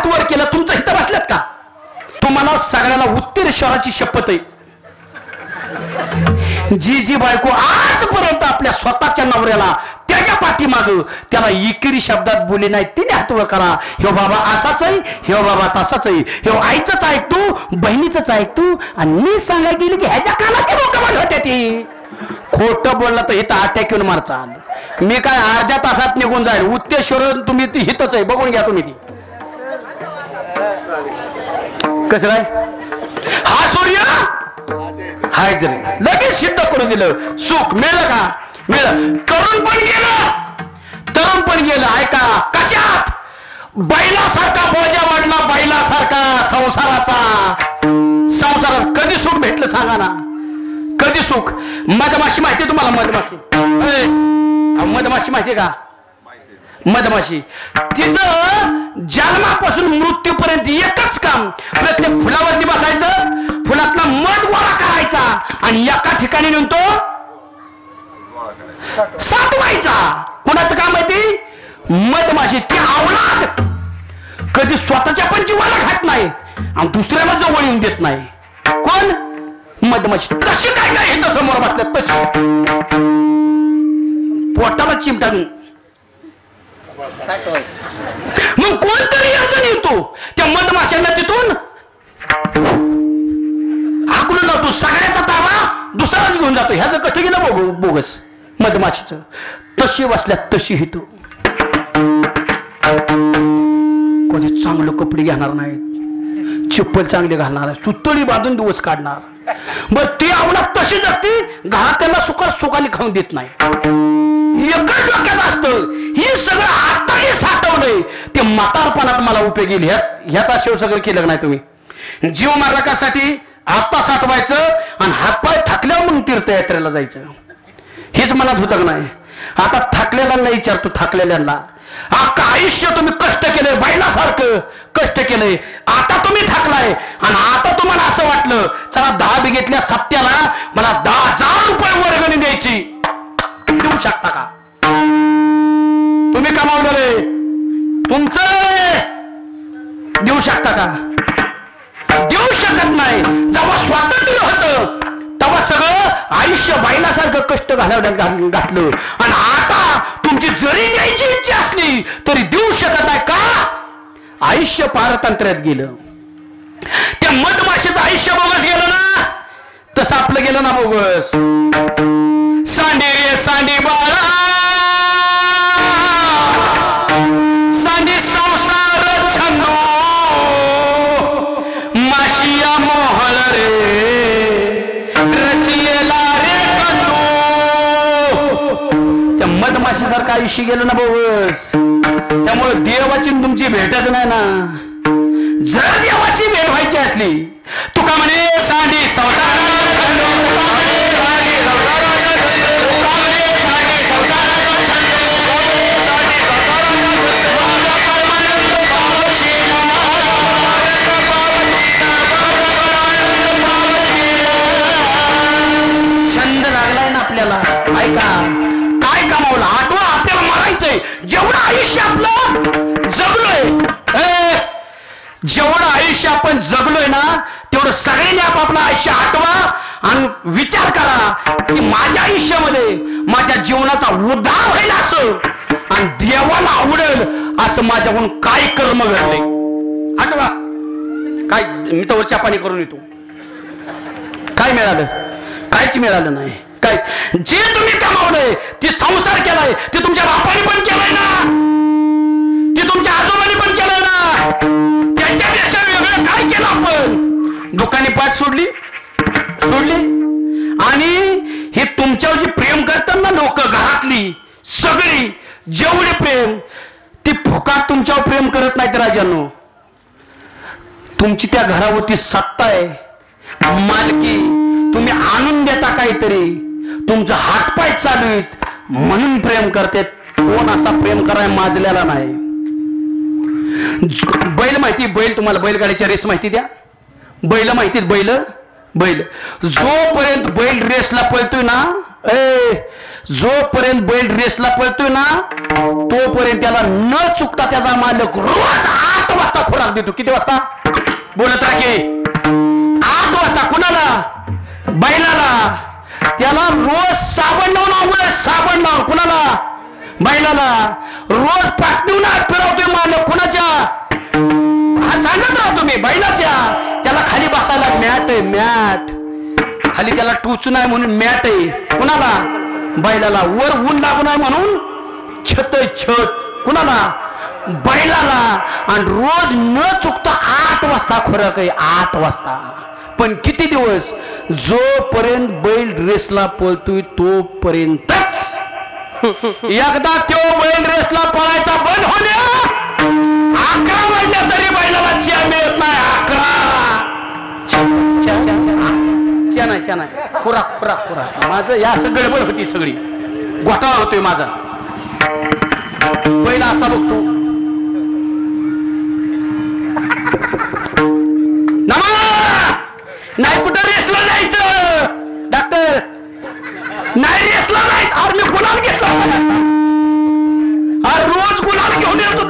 वर केलं तुमचं हित बसल्यात का? तुम्हाला सगळ्याला उत्तरेश्वराची शपथ आहे, जी बायको आजपर्यंत आपल्या स्वतःच्या नवऱ्याला त्याच्या पाठीमाग त्याला इकिरी शब्दात बोलली नाही, तिने हात वर करा. ह्यो बाबा असाच आहे, ह्यो बाबा तसाच आहे, ह्यो आईचंच ऐकतो, बहिणीचंच ऐकतो, आणि मी सांगायला गेली की ह्याच्या कानाची लोक होत्या. ती खोटं बोललं तर इथं अटॅक येऊन मारचाल. मी काय अर्ध्या तासात निघून जाईल. उत्तेश्वर तुम्ही ती हितच आहे, बघून घ्या तुम्ही. ती कसं काय हा सूर्य हाय तरी लगेच सिद्ध करून दिलं. सुख मिळलं का? मिळलं. तरुण पण गेलं. ऐका कशात? बैलासारखा बोजा वाढला, बैलासारखा संसारात कधी सुख भेटलं सांगा ना, कधी सुख? मधमाशी माहिती तुम्हाला? मधमाशी माहिती का? मधमाशी तिचं जन्मापासून मृत्यूपर्यंत एकच काम, प्रत्येक फुलावरती बसायचं, फुलातला मध गोळा करायचा आणि एका ठिकाणी नेऊन तो साठवायचा. कुणाचं काम आहे ते? मधमाशी. ती अवलाद कधी स्वतःच्या पण जीवाला घात नाही आणि दुसऱ्याला जवळ येऊन देत नाही. कोण? मधमाशी. तशी काय काय हे समोर बसल्यात तशी पोटाला चिमटान मग कोणतरी अडचण येतो त्या मधमाशांना तिथून हाकलून लावतो. सगळ्याचा ताबा दुसराच घेऊन जातो. ह्याचं कसं गेलं बोगस मधमाशीचं. तशी बसल्यात तशी हितो. कधी चांगलं कपडे घेणार नाहीत, चप्पल चांगले घालणार आहे, सुतळी बांधून दिवस काढणार. बर ती आवडा तशी जगती, घरात त्यांना सुखाने खाऊन देत नाही. एकच डोक्यात असतं हे सगळं आताही साठवलंय, ते म्हातारपणात मला उपयोगी येईल. ह्याचा शेव सगळं केलं नाही तुम्ही. जीव मार्गासाठी आता साठवायचं आणि हातपाय थकल्यावर मग तीर्थयात्रेला जायचं. हेच मनात होतं का नाही? आता थकलेल्यांना विचारतो, थकलेल्यांना अख्खं आयुष्य तुम्ही कष्ट केलंय, बैलासारखं कष्ट केलंय, आता तुम्ही थकलाय आणि आता तुम्हाला असं वाटलं चला 10 बिघेतल्या सप्त्याला मला 10,000 रुपये वर्गणी द्यायची, देऊ शकता का? तुम्ही कमावलेले तुमचं देऊ शकता का? देऊ शकत नाही. जेव्हा स्वातंत्र्य होतं तेव्हा सगळं आयुष्य बैलासारखं कष्ट घालवण्यात घातलं आणि आता तुमची जरी द्यायची इच्छा असली तरी देऊ शकत नाही का? आयुष्य पारतंत्र्यात गेलं. त्या मधमाशीचं आयुष्य बोगस गेलं ना, तसं आपलं गेलं ना बोगस. सांडी रे सांडी बाळा, सांडी संसार छंदो, माशिया मोहळ रे रचलेला रे कंदो. त्या मधमाशीसारखं आयुष्य गेलं ना बोगस. त्यामुळे देवाची तुमची भेटच नाही ना. जर देवाची भेट व्हायची असली तुका म्हणे सांडी संसार छंद लागलाय ना आपल्याला. ऐका काय कमावलं, आठवा आपल्याला मारायचंय. जेवढं आयुष्य आपलं जगलोय, जेवढं आयुष्य आपण जगलोय ना तेवढं सगळ्यांनी आपापलं आयुष्य आठवा आणि विचार करा की माझ्या आयुष्यामध्ये माझ्या जीवनाचा उद्धार होईल असं आणि देवाला आवडेल असं माझ्याकडून काय कर्म घडले. आठवा. काय मी तर वरच्या पाणी करून येतो, काय मिळालं? काहीच मिळालं नाही. काय जे तुम्ही कमावलंय ते संसार केलाय, ते तुमच्या बापाने पण केलाय ना, ते तुमच्या आजोबांनी पण केलंय ना. त्याच्यापेक्षा वेगळं काय केलं आपण? दुकानी पाठ सोडली आणि हे तुमच्यावर जे प्रेम करतात ना लोक, घरातली सगळी जेवढे प्रेम, ती फुकाट तुमच्यावर प्रेम करत नाहीत राजांनो. तुमची त्या घरावरती सत्ता आहे, मालकी. तुम्ही आणून देता काहीतरी, तुमचं हातपाय चालू आहेत म्हणून प्रेम करते. कोण असा प्रेम करायला माजलेला नाही. बैल माहिती, बैल तुम्हाला बैलगाडीच्या रेस माहिती द्या. बैल माहितीत, बैल जोपर्यंत बैल रेसला पळतोय ना, जोपर्यंत बैल रेसला पळतोय ना तोपर्यंत त्याला न चुकता त्याचा मालक रोज 8 वाजता खुराक देतो. किती वाजता? बोलत राखे. 8 वाजता. कुणाला? बैलाला. त्याला रोज साबण लावून आवड, साबण लावून. कुणाला? बैलाला. रोज पाठवून फिरवतोय मालक. कुणाच्या? सांगत राहा तुम्ही, बैलाच्या. त्याला खाली बसायला मॅट आहे, मॅट खाली त्याला टूच नाही म्हणून मॅट आहे. कुणाला? बैलाला. वर ऊन लागू नाही म्हणून छत आहे, छत. कुणाला? बैलाला. आणि रोज न चुकता 8 वाजता खुराक आहे, 8 वाजता. पण किती दिवस? जोपर्यंत बैल रेसला पळतोय तोपर्यंतच. एकदा तो बैल रेसला पळायचा बंद होण्या 11 वाजल्या तरी बैलाला चहा मिळत नाही. 11 चहा खुराक. माझं या असं गडबड होती, सगळी घोटाळा होतोय माझा. बैल असा बघतो, नाही कुठं रेसला जायचं डॉक्टर, नाही रेसला जायचं. अरे मी गुलाल घेतला, रोज गुलाल घेऊन येतो.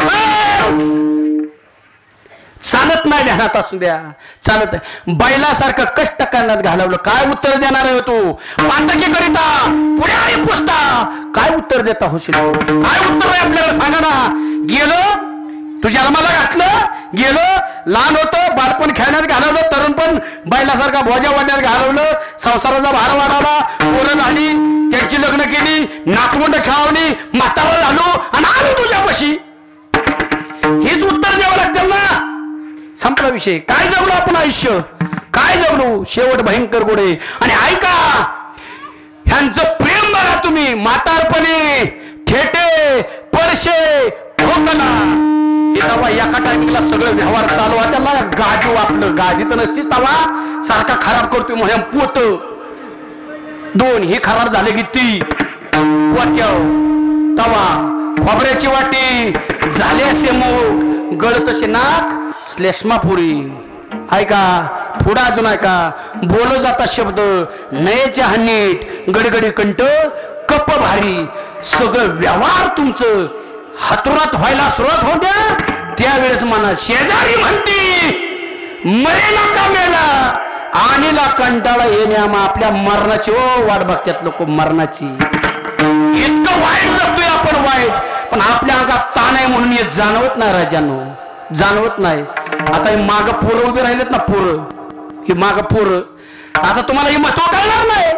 चालत नाही, ध्यानात असू द्या, चालत नाही. बैलासारखं कष्ट करण्यात घालवलं, काय उत्तर देणार आहे तू? पातकी करिता पुढे आहे पुसता, काय उत्तर देता होशील? काय उत्तर आहे आपल्याला सांगा ना. गेलो तू जन्माला घातलं, गेलो लहान होतं, बालपण खेळण्यात घालवलं, तरुणपण बैलासारखा भोजा वाढण्यात घालवलं, संसाराचा भार वाढवला, पोरं झाली, त्यांची लग्न केली, नातवंड खेळवली, म्हातारा झालो आणि आलो तुझ्यापाशी. हेच उत्तर द्यावं लागतं ना. संपला विषय. काय जगलो आपण आयुष्य, काय जगलो? शेवट भयंकर गोडे. आणि ऐका, ह्यांचं प्रेम बघा तुम्ही. म्हातारपणे ठेटे, पडशे, ठोकणा. तेव्हा एका टायमिंगला सगळं व्यवहार चालू आहे. त्याला गादी वापलं, गादी तर नसतीच तवा सारखा खराब करतोय. म्हणून पोत 2 हे खराब झाले की 3 वाट्याव तवा खोबऱ्याची वाटी झाले असे मूग गळ तसे नाक श्लेष्मापुरी. ऐका पुढं अजून ऐका. बोल जाता शब्द नयेच्या हन्नीट गडगडी कंठ कप भारी. सगळं व्यवहार तुमचं हातुरात व्हायला सुरुवात होऊ द्या. त्यावेळेस मना शेजारी म्हणती मरेला का मेला आणीला कंटाळा येणे आपल्या मरणाची. ओ वाट बघतात लोक मरणाची. इतकं वाईट जगतोय आपण वाईट, पण आपल्या अंगात ताण आहे म्हणून हे जाणवत नाही राजांनो, जाणवत नाही. आता हे माग पोरं उभे राहिलेत ना, पोरं ही माग पोरं. आता तुम्हाला हे महत्व कळणार नाही.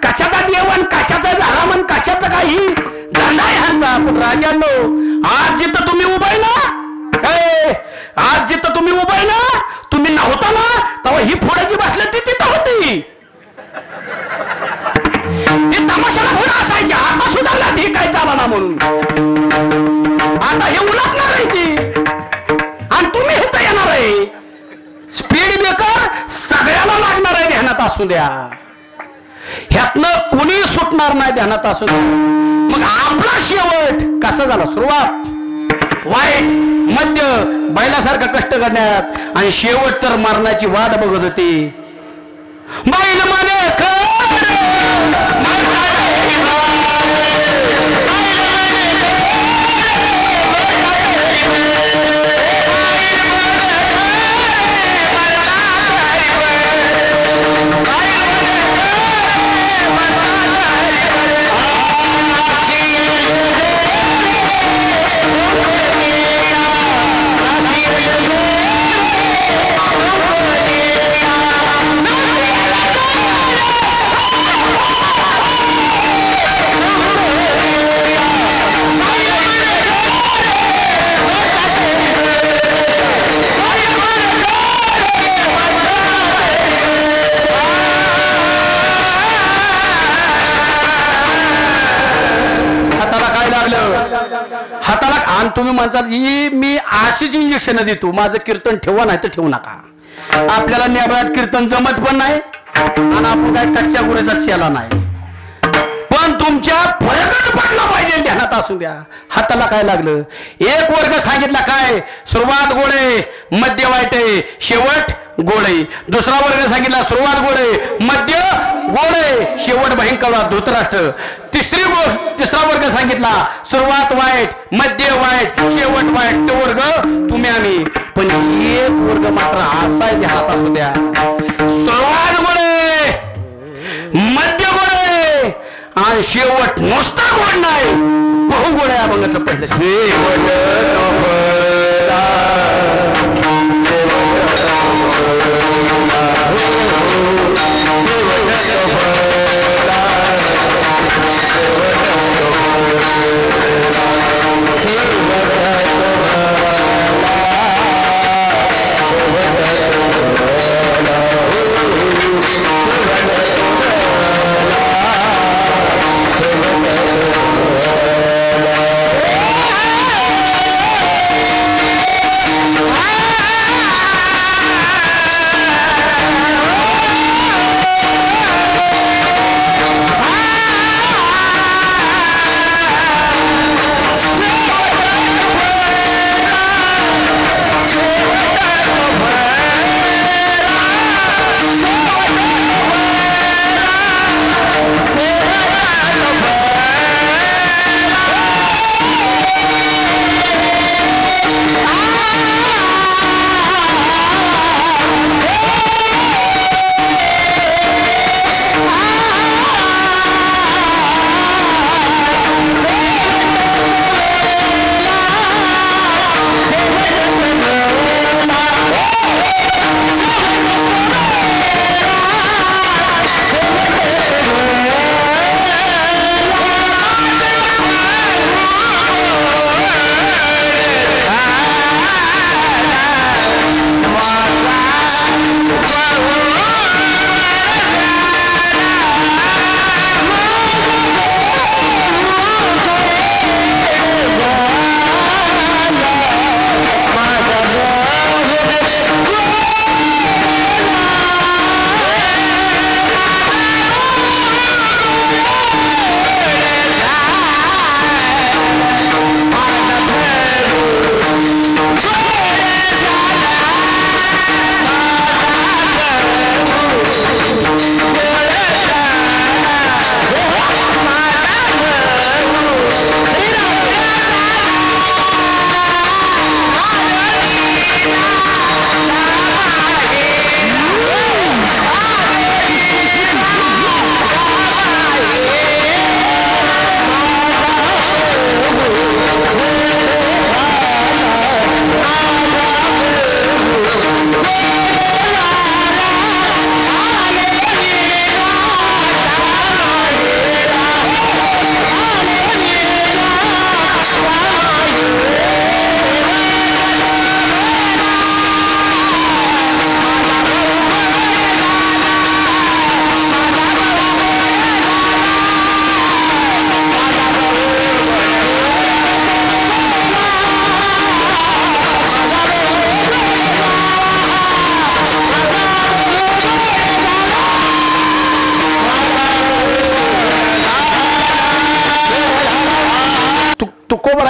कशाचा देवण कशाचा हरामन कशाचा काही धंदा आहे ह्यांचा. पण राजांनो आज जिथं तुम्ही उभाय ना, आज जिथं तुम्ही उभाय ना, तुम्ही नव्हता ना तेव्हा ही फोडाची बसली ती तिथं होती. तमाशाला फोडा असायची. आता सुधारला ती काय चाला ना म्हणून. आता हे उलटणार आहे ती आणि तुम्ही इथं येणार आहे. स्पीड ब्रेकर सगळ्याला लागणार आहे. ध्यानात असू द्या. ह्यातनं कोणी सुटणार नाही. ध्यानात असू द्या. मग आपला शेवट कसा झाला. सुरुवात वाईट, मध्य बैलासारखं कष्ट करण्यात आणि शेवट तर मरणाची वाट बघत होती. बैल म्हणे हाताला. आणि तुम्ही म्हणताल ही मी अशीच इंजेक्शन देतो, माझं कीर्तन ठेवा नाही तर ठेवू नका. आपल्याला नेबळात कीर्तन जमत पण नाही आणि आपण काय कच्च्या गुरेचा चेला नाही. पण तुमच्या फरकच पडला पाहिजे. ध्यानात असू द्या. हाताला काय लागलं. एक वर्ग सांगितला काय सुरुवात गोडे मध्य वाईटे शेवट गोडे. दुसरा वर्ग सांगितला सुरुवात गोडे मध्य गोडे शेवट भयंकर धृतराष्ट्र. तिसरा वर्ग सांगितला सुरुवात वाईट मध्य वाईट शेवट वाईट. तो वर्ग तुम्ही आम्ही. पण एक वर्ग मात्र असा ध्यानात असू द्या. सुरुवात गोडे मध्य गोडे आणि शेवट नुसता गोड नाही बहु गोड आहे. अभंगाचं पहिलं शेवट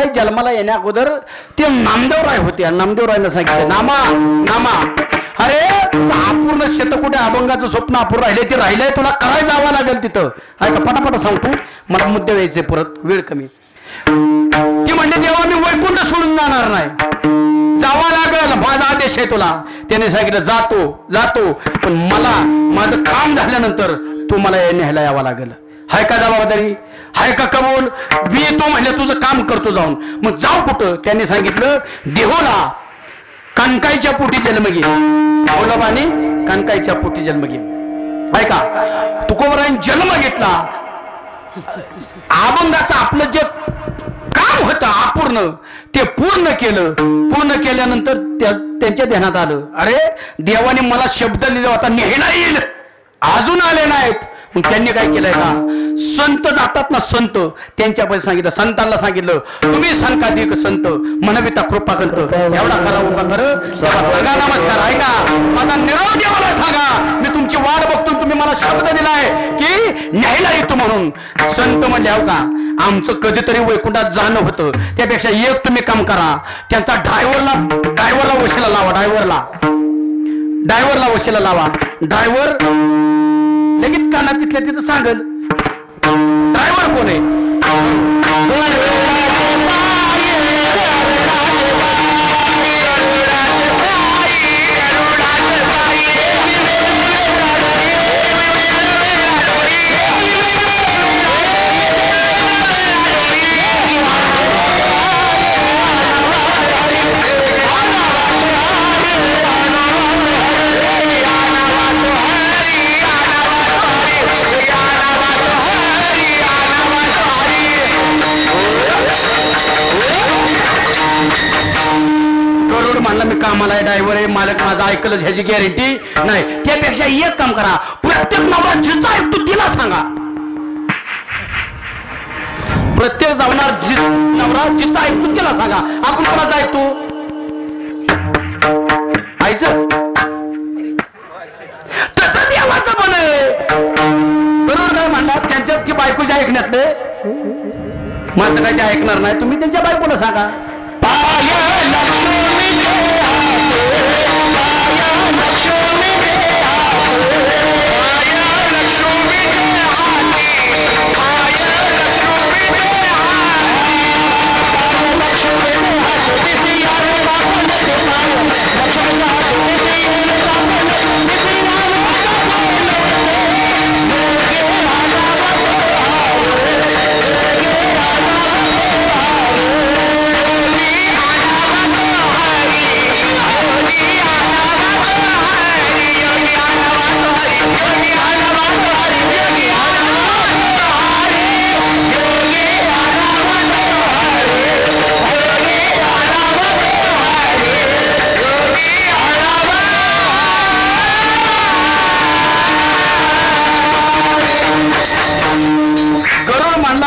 देवराय जन्माला येण्या अगोदर ते नामदेवराय होते. नामदेवरायनं सांगितलं, नामा नामा, अरे अपूर्ण शेत कुठे अभंगाचं स्वप्न अपूर्ण राहिले, ते राहिलंय, तुला करायला जावं लागेल तिथं. आहे का? पटापट सांगतो, मला मुद्दे व्हायचे, परत वेळ कमी. ती म्हणले, देवा मी वैकुंठ सोडून जाणार नाही, जावा लागेल, माझा आदेश आहे तुला. त्याने सांगितलं, जातो जातो, पण मला माझं काम झाल्यानंतर तू मला न्यायला यावं लागेल. हाय का जबाबदारी? हाय का कबूल? मी येतो म्हणले, तुझं काम करतो जाऊन. मग जाऊ कुठं? त्यांनी सांगितलं, देहोला कणकाईच्या पोटी जन्म घे. देवोबाने कणकाईच्या पोटी जन्म घे. हाय का? तुकोबरायन जन्म घेतला. अभंगाचं आपलं जे काम होतं अपूर्ण, ते पूर्ण केलं. पूर्ण केल्यानंतर त्यांच्या ध्यानात आलं, अरे देवाने मला शब्द लिहिला होता, न्यायला येईल, अजून आले नाहीत. मग त्यांनी काय केलंय का, संत जातात ना, संत त्यांच्याकडे सांगितलं, संतांना सांगितलं, तुम्ही संकाधिक संत मनविता कृपा करत, एवढा करा उभा खरं सगळा नमस्कार. ऐका, माझा निरोप देवाला सांगा, मी तुमची वाट बघतो, तुम्ही मला शब्द दिलाय की न्यायला येतो म्हणून. संत म्हणले, हो का, आमचं कधीतरी वैकुंठात जाणं होतं, त्यापेक्षा एक तुम्ही काम करा, त्यांचा ड्रायव्हरला वशीला लावा, ड्रायव्हरला वशीला लावा. ड्रायव्हर लगेच काना तिथल्या तिथं सांगल ड्रायव्हर कोण आहे. म्हणला, मी कामाला ड्रायव्हर आहे, मालक माझा ऐकलं, ह्याची गॅरंटी नाही. त्यापेक्षा एक काम करा, प्रत्येक नवरा जिचा ऐकतो तिला सांगा. प्रत्येक नवरा जिचा ऐकतो तिला सांगा. आपण कोणाचा ऐकतो? आईचं. तसं देवाचं पण आहे. बरोबर काय म्हणला, त्यांच्या ती बायकोच्या ऐकण्यातले माझं काय ते ऐकणार नाही, तुम्ही त्यांच्या बायकोला सांगा.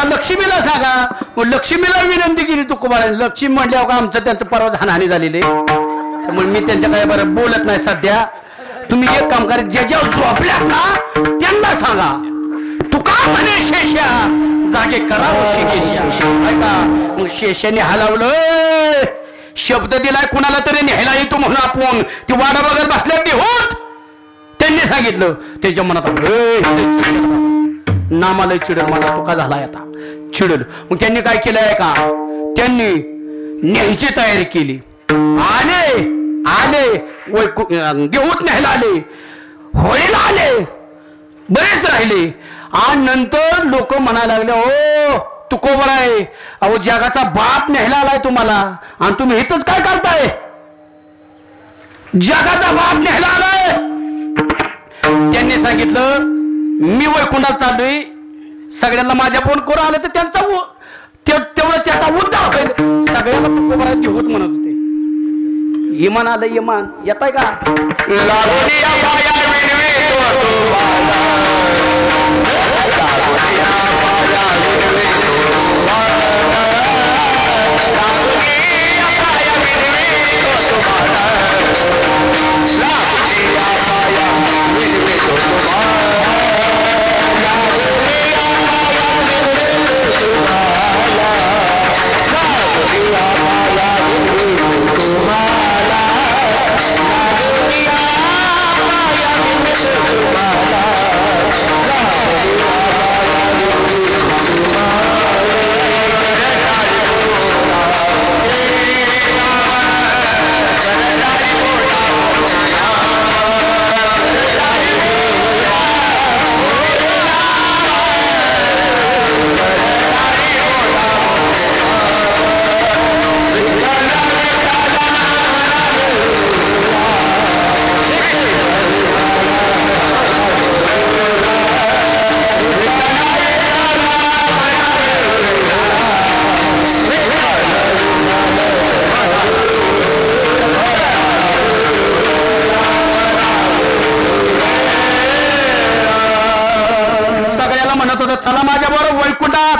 लक्ष्मीला सांगा. लक्ष्मीला विनंती केली तुकोबाराने. लक्ष्मी म्हणल्यावर आमचं त्यांचं परवा हानी झालेले, त्यामुळे मी त्यांच्या काय बरं बोलत नाही सध्या. तुम्ही एक काम करा, ज्याच्यावर झोपल्या ना त्यांना सांगा. तुका म्हणे शेष्या जागे करा शेकेश्या. ऐका, मग शेष्याने हलवलं, शब्द दिलाय कुणाला तरी न्यायला येतो म्हणून आपण ती वाडा बघत बसल्या ते होत. त्यांनी सांगितलं, त्याच्या मनात नामाला चिडल, मला तुका झालाय आता चिडल. मग त्यांनी काय केलंय का, त्यांनी न्यायची तयारी केली. आले देऊत न्यायला आले, होळीला आले, बरेच राहिले. आणि नंतर लोक म्हणायला लागले, ओ तुकोबर आहे, अहो जगाचा बाप न्यायला आलाय तुम्हाला, आणि तुम्ही इथंच काय करताय? जगाचा बाप न्यायला आलाय. त्यांनी सांगितलं, मी वैकुंठात चाललोय, सगळ्यांना माझ्या फोन करून आलं तर त्यांचा तेवढं त्याचा उद्धार होईल. सगळ्याला तुकोबरात घेऊत म्हणत होते. इमान आलं, इमान येत आहे का?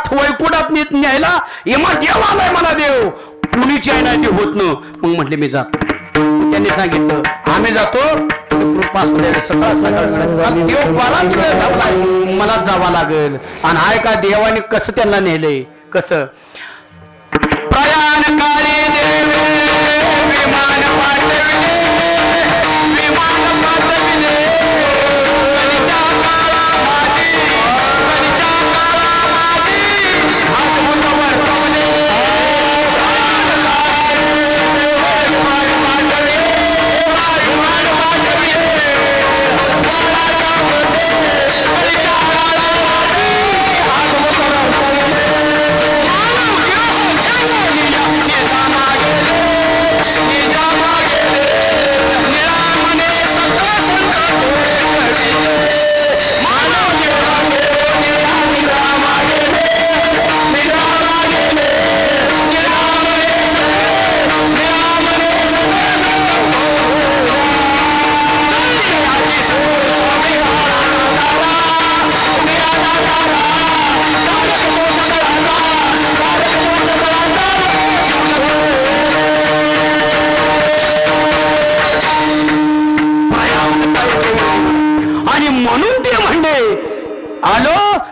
नाथ वैकुंठात न्यायला एमा देव आलाय मला देव कुणीची आहे नाही ते होत न. मग म्हटले मी जातो. त्यांनी सांगितलं आम्ही जातो कृपा असू द्या. सकाळ सकाळ सकाळ देव बराच वेळ धावलाय मला जावं लागेल. आणि हाय का देवाने कसं त्यांना नेलंय कसं प्रयाण काळी देवे विमान वाटविले विमान वाटविले कधीच्या काळामध्ये कधीच्या काळामध्ये आठवण वर्तवले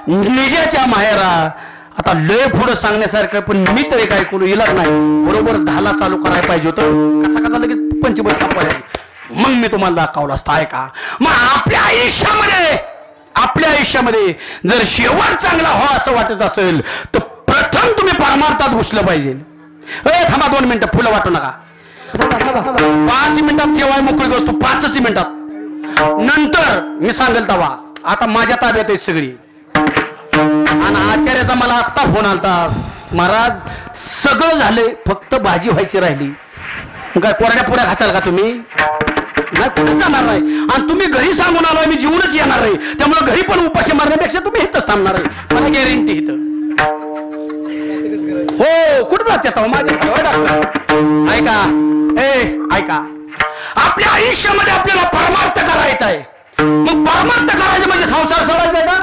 निजाच्या माहेरा. आता लय पुढं सांगण्यासारखं पण मी तरी काय करू इलाज नाही. बरोबर 10ला चालू करायला पाहिजे होतं. कचा कचा लगेच पंचबळ सापडायला मग मी तुम्हाला दाखवलं असतं आहे का. मग आपल्या आयुष्यामध्ये जर शेवट चांगला हो असं वाटत असेल तर प्रथम तुम्ही परमार्थात घुसलं पाहिजे. थांबा 2 मिनिटं फुलं वाटू नका. 5 मिनिटात जेवाय मोकळी करतो 5च मिनिटात नंतर मी सांगेल तवा. आता माझ्या ताब्यात आहे सगळी. आणि आचार्याचा मला आत्ता फोन आलता महाराज सगळं झालंय फक्त भाजी व्हायची राहिली. काय कोरड्या पुऱ्या खाचाल का तुम्ही. नाही कुठे जाणार नाही. आणि तुम्ही घरी सांगून आलोय मी जीवनच येणार आहे. त्यामुळे घरी पण उपाशी मारण्यापेक्षा तुम्ही इथंच थांबणार आहे मला गॅरंटी इथं. हो कुठं जाते आता माझ्या ऐका ऐका आपल्या आयुष्यामध्ये आपल्याला परमार्थ करायचा आहे. मग परमार्थ करायचं म्हणजे संसार सोडायचा आहे का.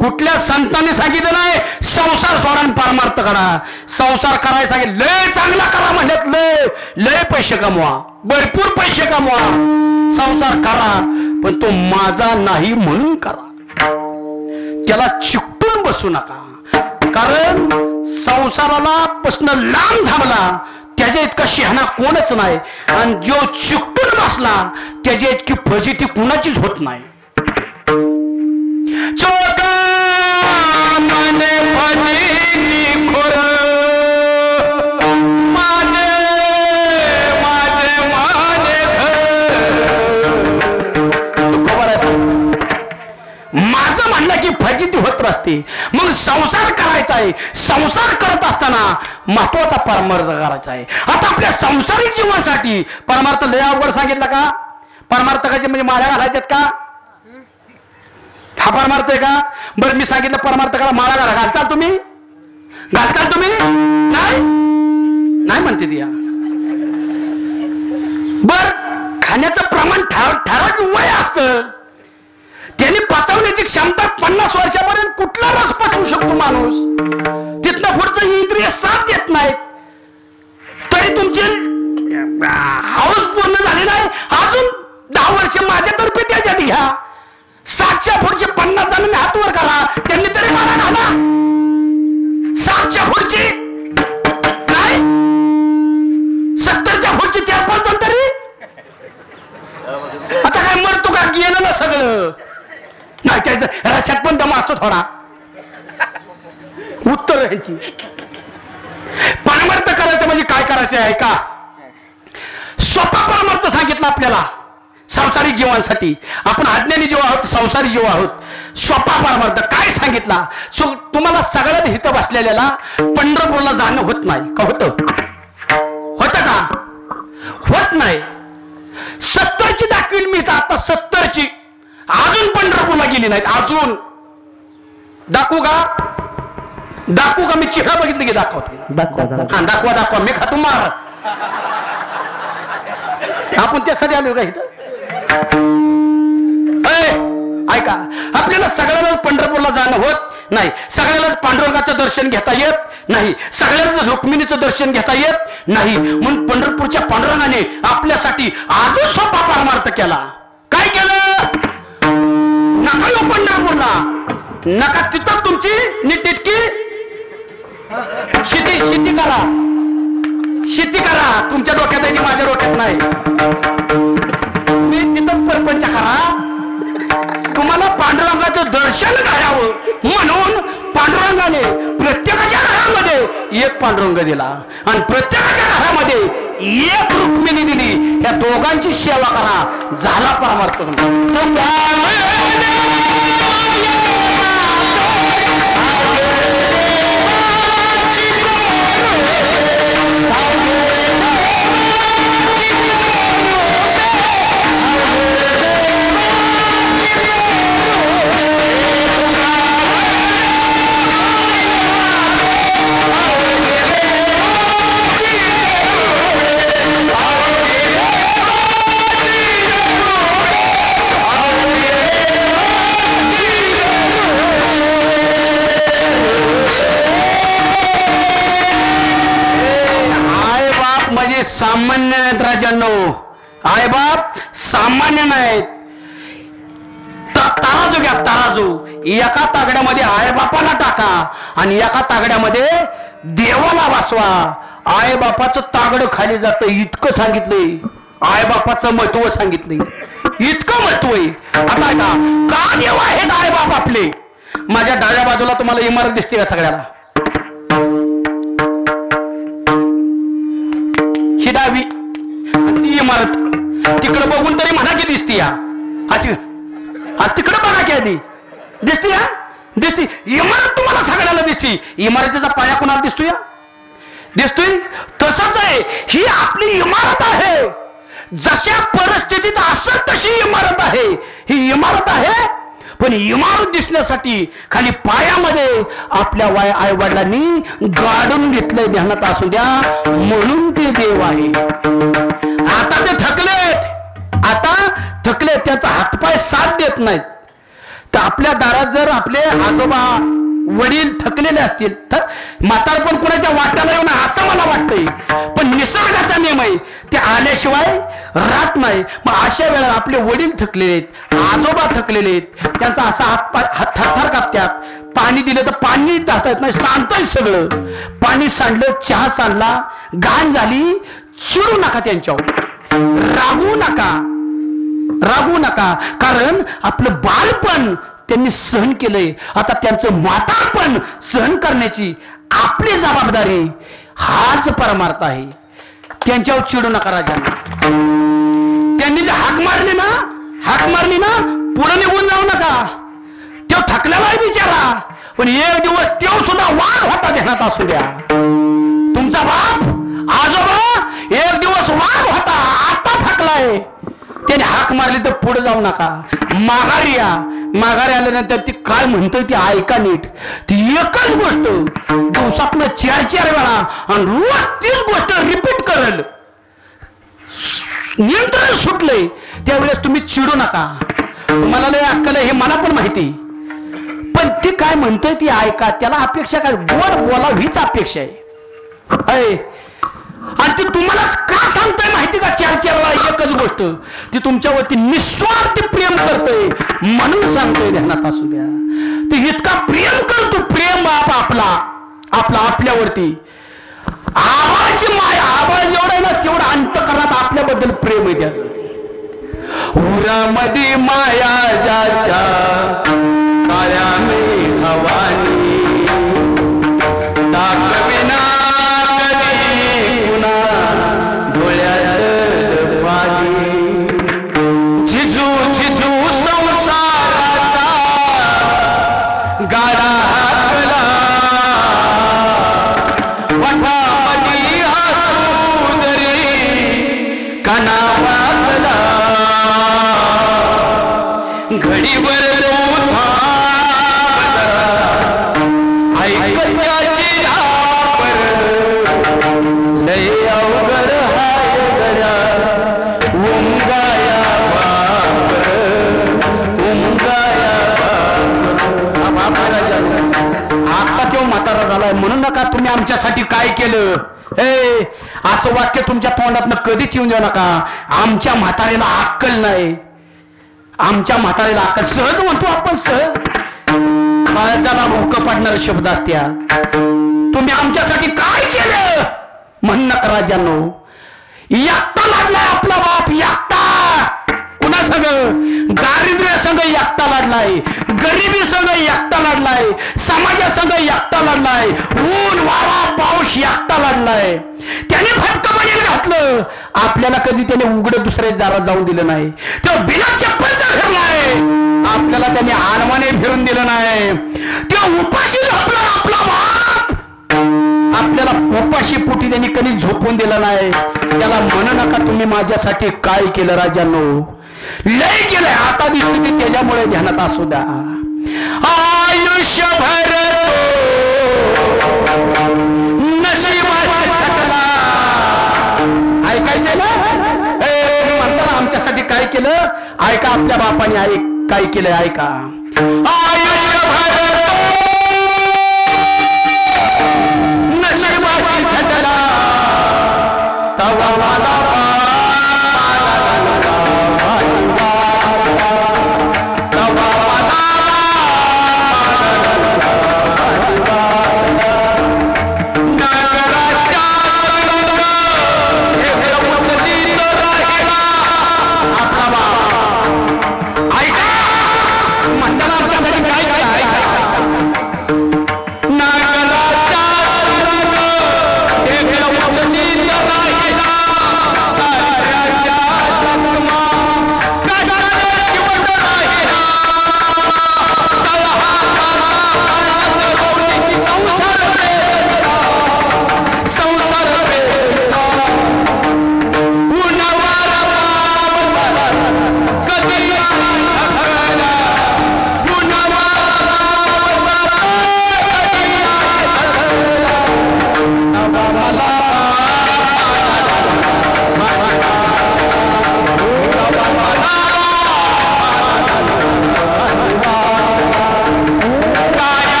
कुठल्या संतांनी सांगितलं नाही संसार सोडा आणि परमार्थ करा. संसार करायला सांगितलं लय चांगला करा म्हणत लय पैसे कमवा भरपूर पैसे कमवा संसार करा पण तो माझा नाही म्हणून करा. त्याला चिकटून बसू नका. कारण संसाराला प्रश्न लांब थांबला त्याच्या इतका शहाणा कोणच नाही. आणि जो चिकटून बसला त्याच्या इतकी फजिती कुणाचीच होत नाही. चोका मने फजिती खोर माझे माझे माने माझं म्हणलं की फजिती होत असते. मग संसार करायचा आहे. संसार करत असताना महत्वाचा परमार्थ करायचा आहे. आता आपल्या संसारिक जीवनासाठी परमार्थ लय अवघड सांगितलं का. परमार्थकाचे म्हणजे माळ्या घालायच्यात का. हा परमार्थ आहे का. बरं मी सांगितलं परमार्थ करा माळा घाला घालचाल तुम्ही नाही नाही म्हणते ती. बर खाण्याचं प्रमाण ठराविक वय असतं. त्याने पचवण्याची क्षमता 50 वर्षापर्यंत कुठला रस पचवू शकतो माणूस. तिथनं पुढचं इंद्रिय साथ देत नाहीत तरी तुमची हाऊस पूर्ण झाली नाही. अजून 10 वर्ष माझ्यातर्फे त्याच्यात घ्या. 7च्या पुढचे 50 जणांनी हात वर करा त्यांनी तरी मला घाला. 7च्या पुढची नाही 70च्या पुढचे 4-5 जण तरी. आता काय मरतो का गेलं ना सगळं नाही. त्याचं रस्त्यात पण दम असतो थोडा. उत्तर ह्याची परमार्थ करायचं म्हणजे काय करायचं आहे का. सोपा परमार्थ सांगितलं आपल्याला संसारिक जीवनासाठी. आपण अज्ञानी जीव आहोत संसारी जीव आहोत. सोपा परमार्थ काय सांगितला. तुम्हाला सगळ्यात हित बसलेल्याला पंढरपूरला जाणं होत नाही का. होत का होत नाही. 70ची दाखवील मी आता 70ची अजून पंढरपूरला गेली नाहीत. अजून दाखवू का मी चेहरा बघितलं की दाखवतो. दाखवा मी खातो मार. आपण त्यासाठी आलो का इथं. ऐका आपल्याला सगळ्यांना पंढरपूरला जाणं होत नाही. सगळ्यालाच पांडुरंगाचं दर्शन घेता येत नाही. सगळ्यालाच रुक्मिणीचं दर्शन घेता येत नाही. म्हणून पंढरपूरच्या पांडुरंगाने आपल्यासाठी आजच सोपा परमार्थ केला. काय केलं? नका येऊ पंढरपूरला, नका तिथं तुमची नीटनेटकी शेती करा, शेती करा. तुमच्या डोक्यात आहे की माझ्या डोक्यात नाही. तुम्ही तिथं परपंच करा. तुम्हाला पांडुरंगाचं दर्शन घडावं म्हणून पांडुरंगाने प्रत्येकाच्या घरामध्ये एक पांडुरंग दिला आणि प्रत्येकाच्या घरामध्ये एक रुक्मिणी दिली. या दोघांची सेवा करा, झाला परमार्थ. सामान्य आहेत राजांनो. आई बाप सामान्य नाहीत. तराजू घ्या, तराजू. एका तागड्यामध्ये आई बापाला टाका आणि एका तागड्यामध्ये देवाला वाचवा. आई बापाचं तागड खाली जातं इतकं सांगितलंय. आई बापाचं महत्व सांगितलंय, इतकं महत्व आहे. आता का देव आहेत आई बाप आपले? माझ्या डाव्या बाजूला तुम्हाला इमारत दिसते का सगळ्याला? ही डावी ती इमारत. तिकडे बघून तरी म्हणा की दिसती या अशी. तिकडे बघा की आधी दिसती या, दिसती इमारत तुम्हाला सगळ्याला दिसती. इमारतीचा पाया कोणाला दिसतोय? दिसतोय. तसंच आहे, ही आपली इमारत आहे. जशा परिस्थितीत असेल तशी इमारत आहे. ही इमारत आहे, पण इमारत दिसण्यासाठी खाली पायामध्ये आपल्या आई वडिलांनी गाडून घेतलंय. ध्यानात असू द्या, म्हणून ते देव आहे. आता ते थकलेत, आता थकले, त्याचा हातपाय साथ देत नाहीत. तर आपल्या दारात जर आपले आजोबा वडील थकलेले असतील तर म्हातारपण कोणाच्या वाट्याला येऊन असं मला वाटतंय. पण निसर्गाचा नियम आहे, ते आल्याशिवाय राहत नाही. मग अशा वेळेला आपले वडील थकलेले आहेत, आजोबा थकलेले आहेत. त्यांचा असा हात थरथर कापतात. पाणी दिलं तर पाणी टाकता येत नाही, सांडतंय सगळं. पाणी सांडलं, चहा सांडला, घाण झाली. चिडू नका त्यांच्यावर, रागवू नका, रागवू नका. कारण आपलं बालपण त्यांनी सहन केलंय. आता त्यांचं म्हातारपण सहन करण्याची आपली जबाबदारी, हाच परमार्थ आहे. त्यांच्यावर चिडू नका राजांना. त्यांनी जे हाक मारली ना पुढे निघून जाऊ नका. तो थकलेला आहे बिचारा, पण एक दिवस तो सुद्धा वाघ होता. ध्यानात असू द्या. तुमचा बाप आजोबा एक दिवस वाघ होता, आता थकलाय. त्याने हाक मारली तर पुढे जाऊ नका, माघारी या. माघारी आल्यानंतर ती काय म्हणतोय ती ऐका नीट. ती एकच गोष्ट दिवसातनं 4-4 वेळा आणि रोज तीच गोष्ट रिपीट करेल. नियंत्रण सुटलंय त्यावेळेस तुम्ही चिडू नका. तुम्हाला लय अक्कल आहे हे मला पण माहिती, पण ती काय म्हणतोय ती ऐका. त्याला अपेक्षा काय? गोड बोलाव हीच अपेक्षा आहे. आणि ती तुम्हाला का सांगतोय माहिती का? 4-4 वेळा एकच गोष्ट. ती तुमच्यावरती निस्वार्थ प्रेम करतोय म्हणून सांगतोय. ध्यानात असू द्या. ती इतका प्रेम करतो, प्रेम बाप आपला आपल्यावरती. आवाज माया, आवाज एवढा आहे ना तेवढा अंतकरणात आपल्याबद्दल प्रेम आहे त्याचं. उरामध्ये माया ज्याच्या काळ्या मेघवानी, ताकविना कधी पुन्हा डोळ्यात पाणी. झिजू झिजू संसाराचा गाडा हाकला, वठामध्ये हसू जरी काना वाकला. घडीवर ऐकत्याची धापर लय अवघड हाय गड्या. उंगाया बापर, उंगाया बापर. तुम्ही आमच्यासाठी काय केलं. हे असं वाक्य तुमच्या तोंडातनं कधीच येऊन देऊ नका. आमच्या म्हाताऱ्याला अक्कल नाही. आमच्या म्हाताऱ्याला अक्कल. सहज म्हणतो आपण, सहज काळजाला भोकं पाडणारे शब्द असत्या. तुम्ही आमच्यासाठी काय केलं म्हण नका राजांनो. एकटा लागलाय आपला बाप, एकटा. कुणा संग? दारिद्र्य संग एकटा लढलाय, गरिबी संग एकटा लढलाय, समाजा संग एकटा लढलाय, ऊन वारा पाऊस एकटा लढलाय. त्याने फटकं बनेल घातलं. आपल्याला कधी त्याने उघडं दुसऱ्या दारात जाऊन दिलं नाही. तो बिना चप्पलचा फिरलाय. आपल्याला त्याने आनवाने फिरून दिलं नाही. तो उपाशी झोपला आपला बाप. आपल्याला उपाशी पोटी त्यांनी कधी झोपून दिलं नाही. त्याला म्हणू नका तुम्ही माझ्यासाठी काय केलं राजांनो. लय केलंय. आता दिसतो ते त्याच्यामुळे ध्यानात असू द्या. आयुष्यभर ऐकायचंय ना. म्हणता ना आमच्यासाठी काय केलं. ऐका आपल्या बापाने काय केलंय. ऐका. आयुष्यभर नशिबाशी झटला तवा मला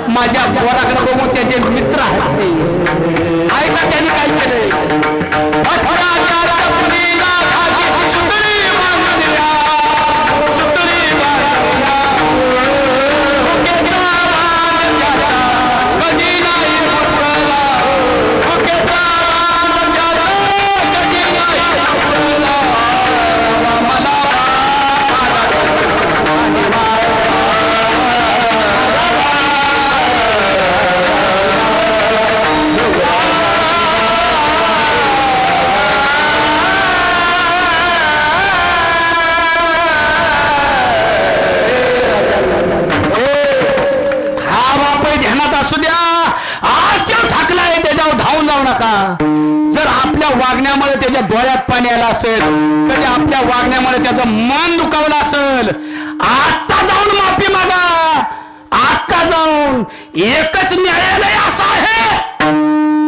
माझ्या पोराकडे बघून त्याचे मित्र हसते. ऐका त्याने काय केलंय. जर आपल्या वागण्यामुळे त्याच्या डोळ्यात पाणी आलं असेल, कधी आपल्या वागण्यामुळे त्याचं मन दुखावलं असेल, आता जाऊन माफी मागा. आता जाऊन एकच न्यायालय असं आहे,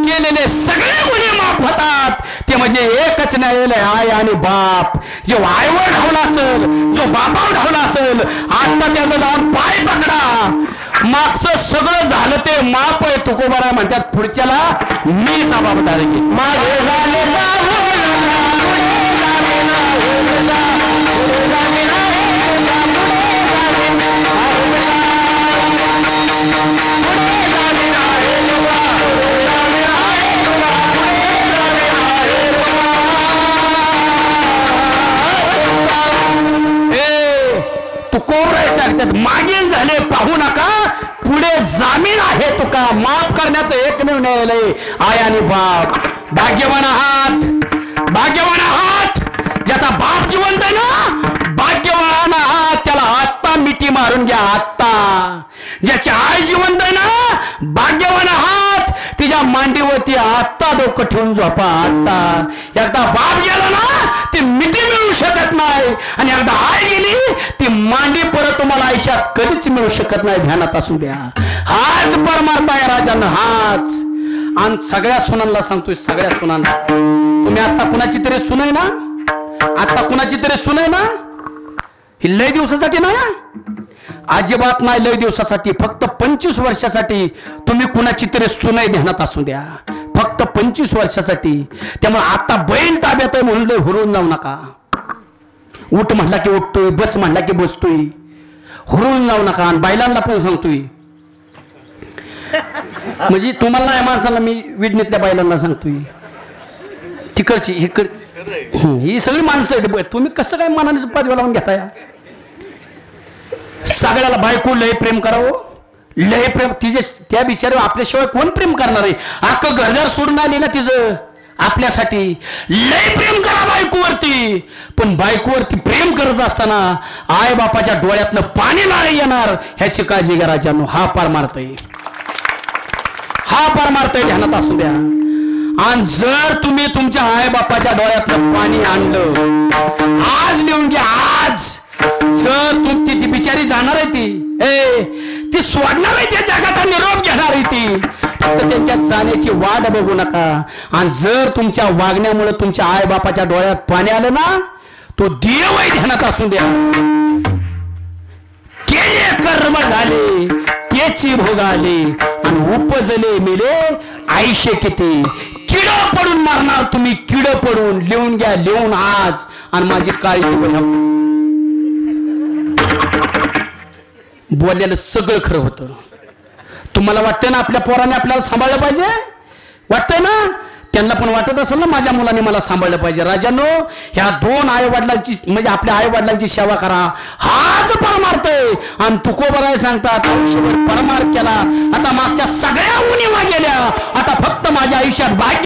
केलेले सगळे गुन्हे माफ होतात. ते म्हणजे एकच न्यायालय, आई आणि बाप. जो आईवर ढावला असेल, जो बापावर ढावला असेल, आता त्याचं जाऊन पाय पकडा. मागचं सगळं झालं ते माप आहे. तुकोबारा म्हणतात पुढच्याला मी जबाबदारी घे. माझे झाले तुकोबराय सांगतात मागील झाले पाहू नका, पुढे जामीन आहे तुका. माफ करण्याचं एकमेव न्यायालय आई आणि बाप. भाग्यवान आहात, भाग्यवान आहात ज्याचा ज्याचा बाप जिवंत आहे ना भाग्यवान आहात, त्याला आत्ता मिठी मारून घ्या आत्ता. ज्याची आई जिवंत आहे ना भाग्यवान आहात, तिच्या मांडीवरती आत्ता डोकं ठेवून झोपा आत्ता. एकदा बाप गेला ना ती मिठी मिळू शकत नाही, आणि एकदा आई गेली ती मांडी परत तुम्हाला आयुष्यात कधीच मिळू शकत नाही. ध्यानात असू द्या. हाच परमार्थ आहे राजांना, हाच. आणि सगळ्या सुनांना सांगतोय, सगळ्या सुनांना, तुम्ही आता कुणाची तरी सुन आहे ना, आता कुणाची तरी सुन आहे ना, ही लय दिवसासाठी ना, अजिबात नाही लय दिवसासाठी, फक्त 25 वर्षासाठी तुम्ही कुणाची तरी सुन आहे. ध्यानात असू द्या, फक्त 25 वर्षासाठी. त्यामुळे आता बैल ताब्यात आहे म्हणून लय हुरून जाऊ नका. उठ म्हणला की उठतोय, बस म्हणला की बसतोय, हुरून जाऊ नका. आणि बैलांना पण सांगतोय, म्हणजे तुम्हाला नाही माणसाला, मी विडणीतल्या बैलांना सांगतोय, तिकडची इकड ही सगळी माणसं आहेत. तुम्ही कसं काय मनाने पदव्या लावून घेताय? सगळ्याला बायको लय प्रेम करावं, लय प्रेम. तिचे त्या बिचारे आपल्याशिवाय कोण प्रेम करणार आहे? अख्खं घरदार सोडून आली ना तिचं आपल्यासाठी. लय प्रेम करा बायकोवरती, पण बायकोवरती प्रेम करत असताना आई बापाच्या डोळ्यातनं पाणी नाही येणार ह्याची काळजी घ्या राजांनो. हा परमार्थ आहे, हा परमार्थ आहे. ध्यानात असू द्या. आणि जर तुम्ही तुमच्या आई बापाच्या डोळ्यातनं पाणी आणलं, आज लिहून घ्या, आज जर तुमची ती बिचारी जाणार आहे, ती सोडणार आहे, त्या जगाचा निरोप घेणार आहे, ती फक्त त्यांच्या जाण्याची वाट बघू नका. आणि जर तुमच्या वागण्यामुळे तुमच्या आई बापाच्या डोळ्यात पाणी आलं ना, तो देव आहे. ध्यानात असू द्या. केले कर्म झाले त्याची भोग आले, आणि उपजले मेले आयुष्य किती. किड पडून मारणार तुम्ही, किड पडून. लिहून घ्या, लिहून आज. आणि माझी काळजी बघा, बोललेलं सगळं खरं होतं. तुम्हाला वाटतंय ना आपल्या पोराने आपल्याला सांभाळलं पाहिजे? वाटतंय ना? त्यांना पण वाटत असेल ना माझ्या मुलाने मला सांभाळलं पाहिजे. राजांनो, ह्या 2 आई वडिलांची, म्हणजे आपल्या आई वडिलांची सेवा करा, हाच परमार्थ आहे. आणि तुकोबराय सांगतात, आयुष्यभर परमार्थ केला, आता मागच्या सगळ्या उणीवा गेल्या, आता फक्त माझ्या आयुष्यात भाग्य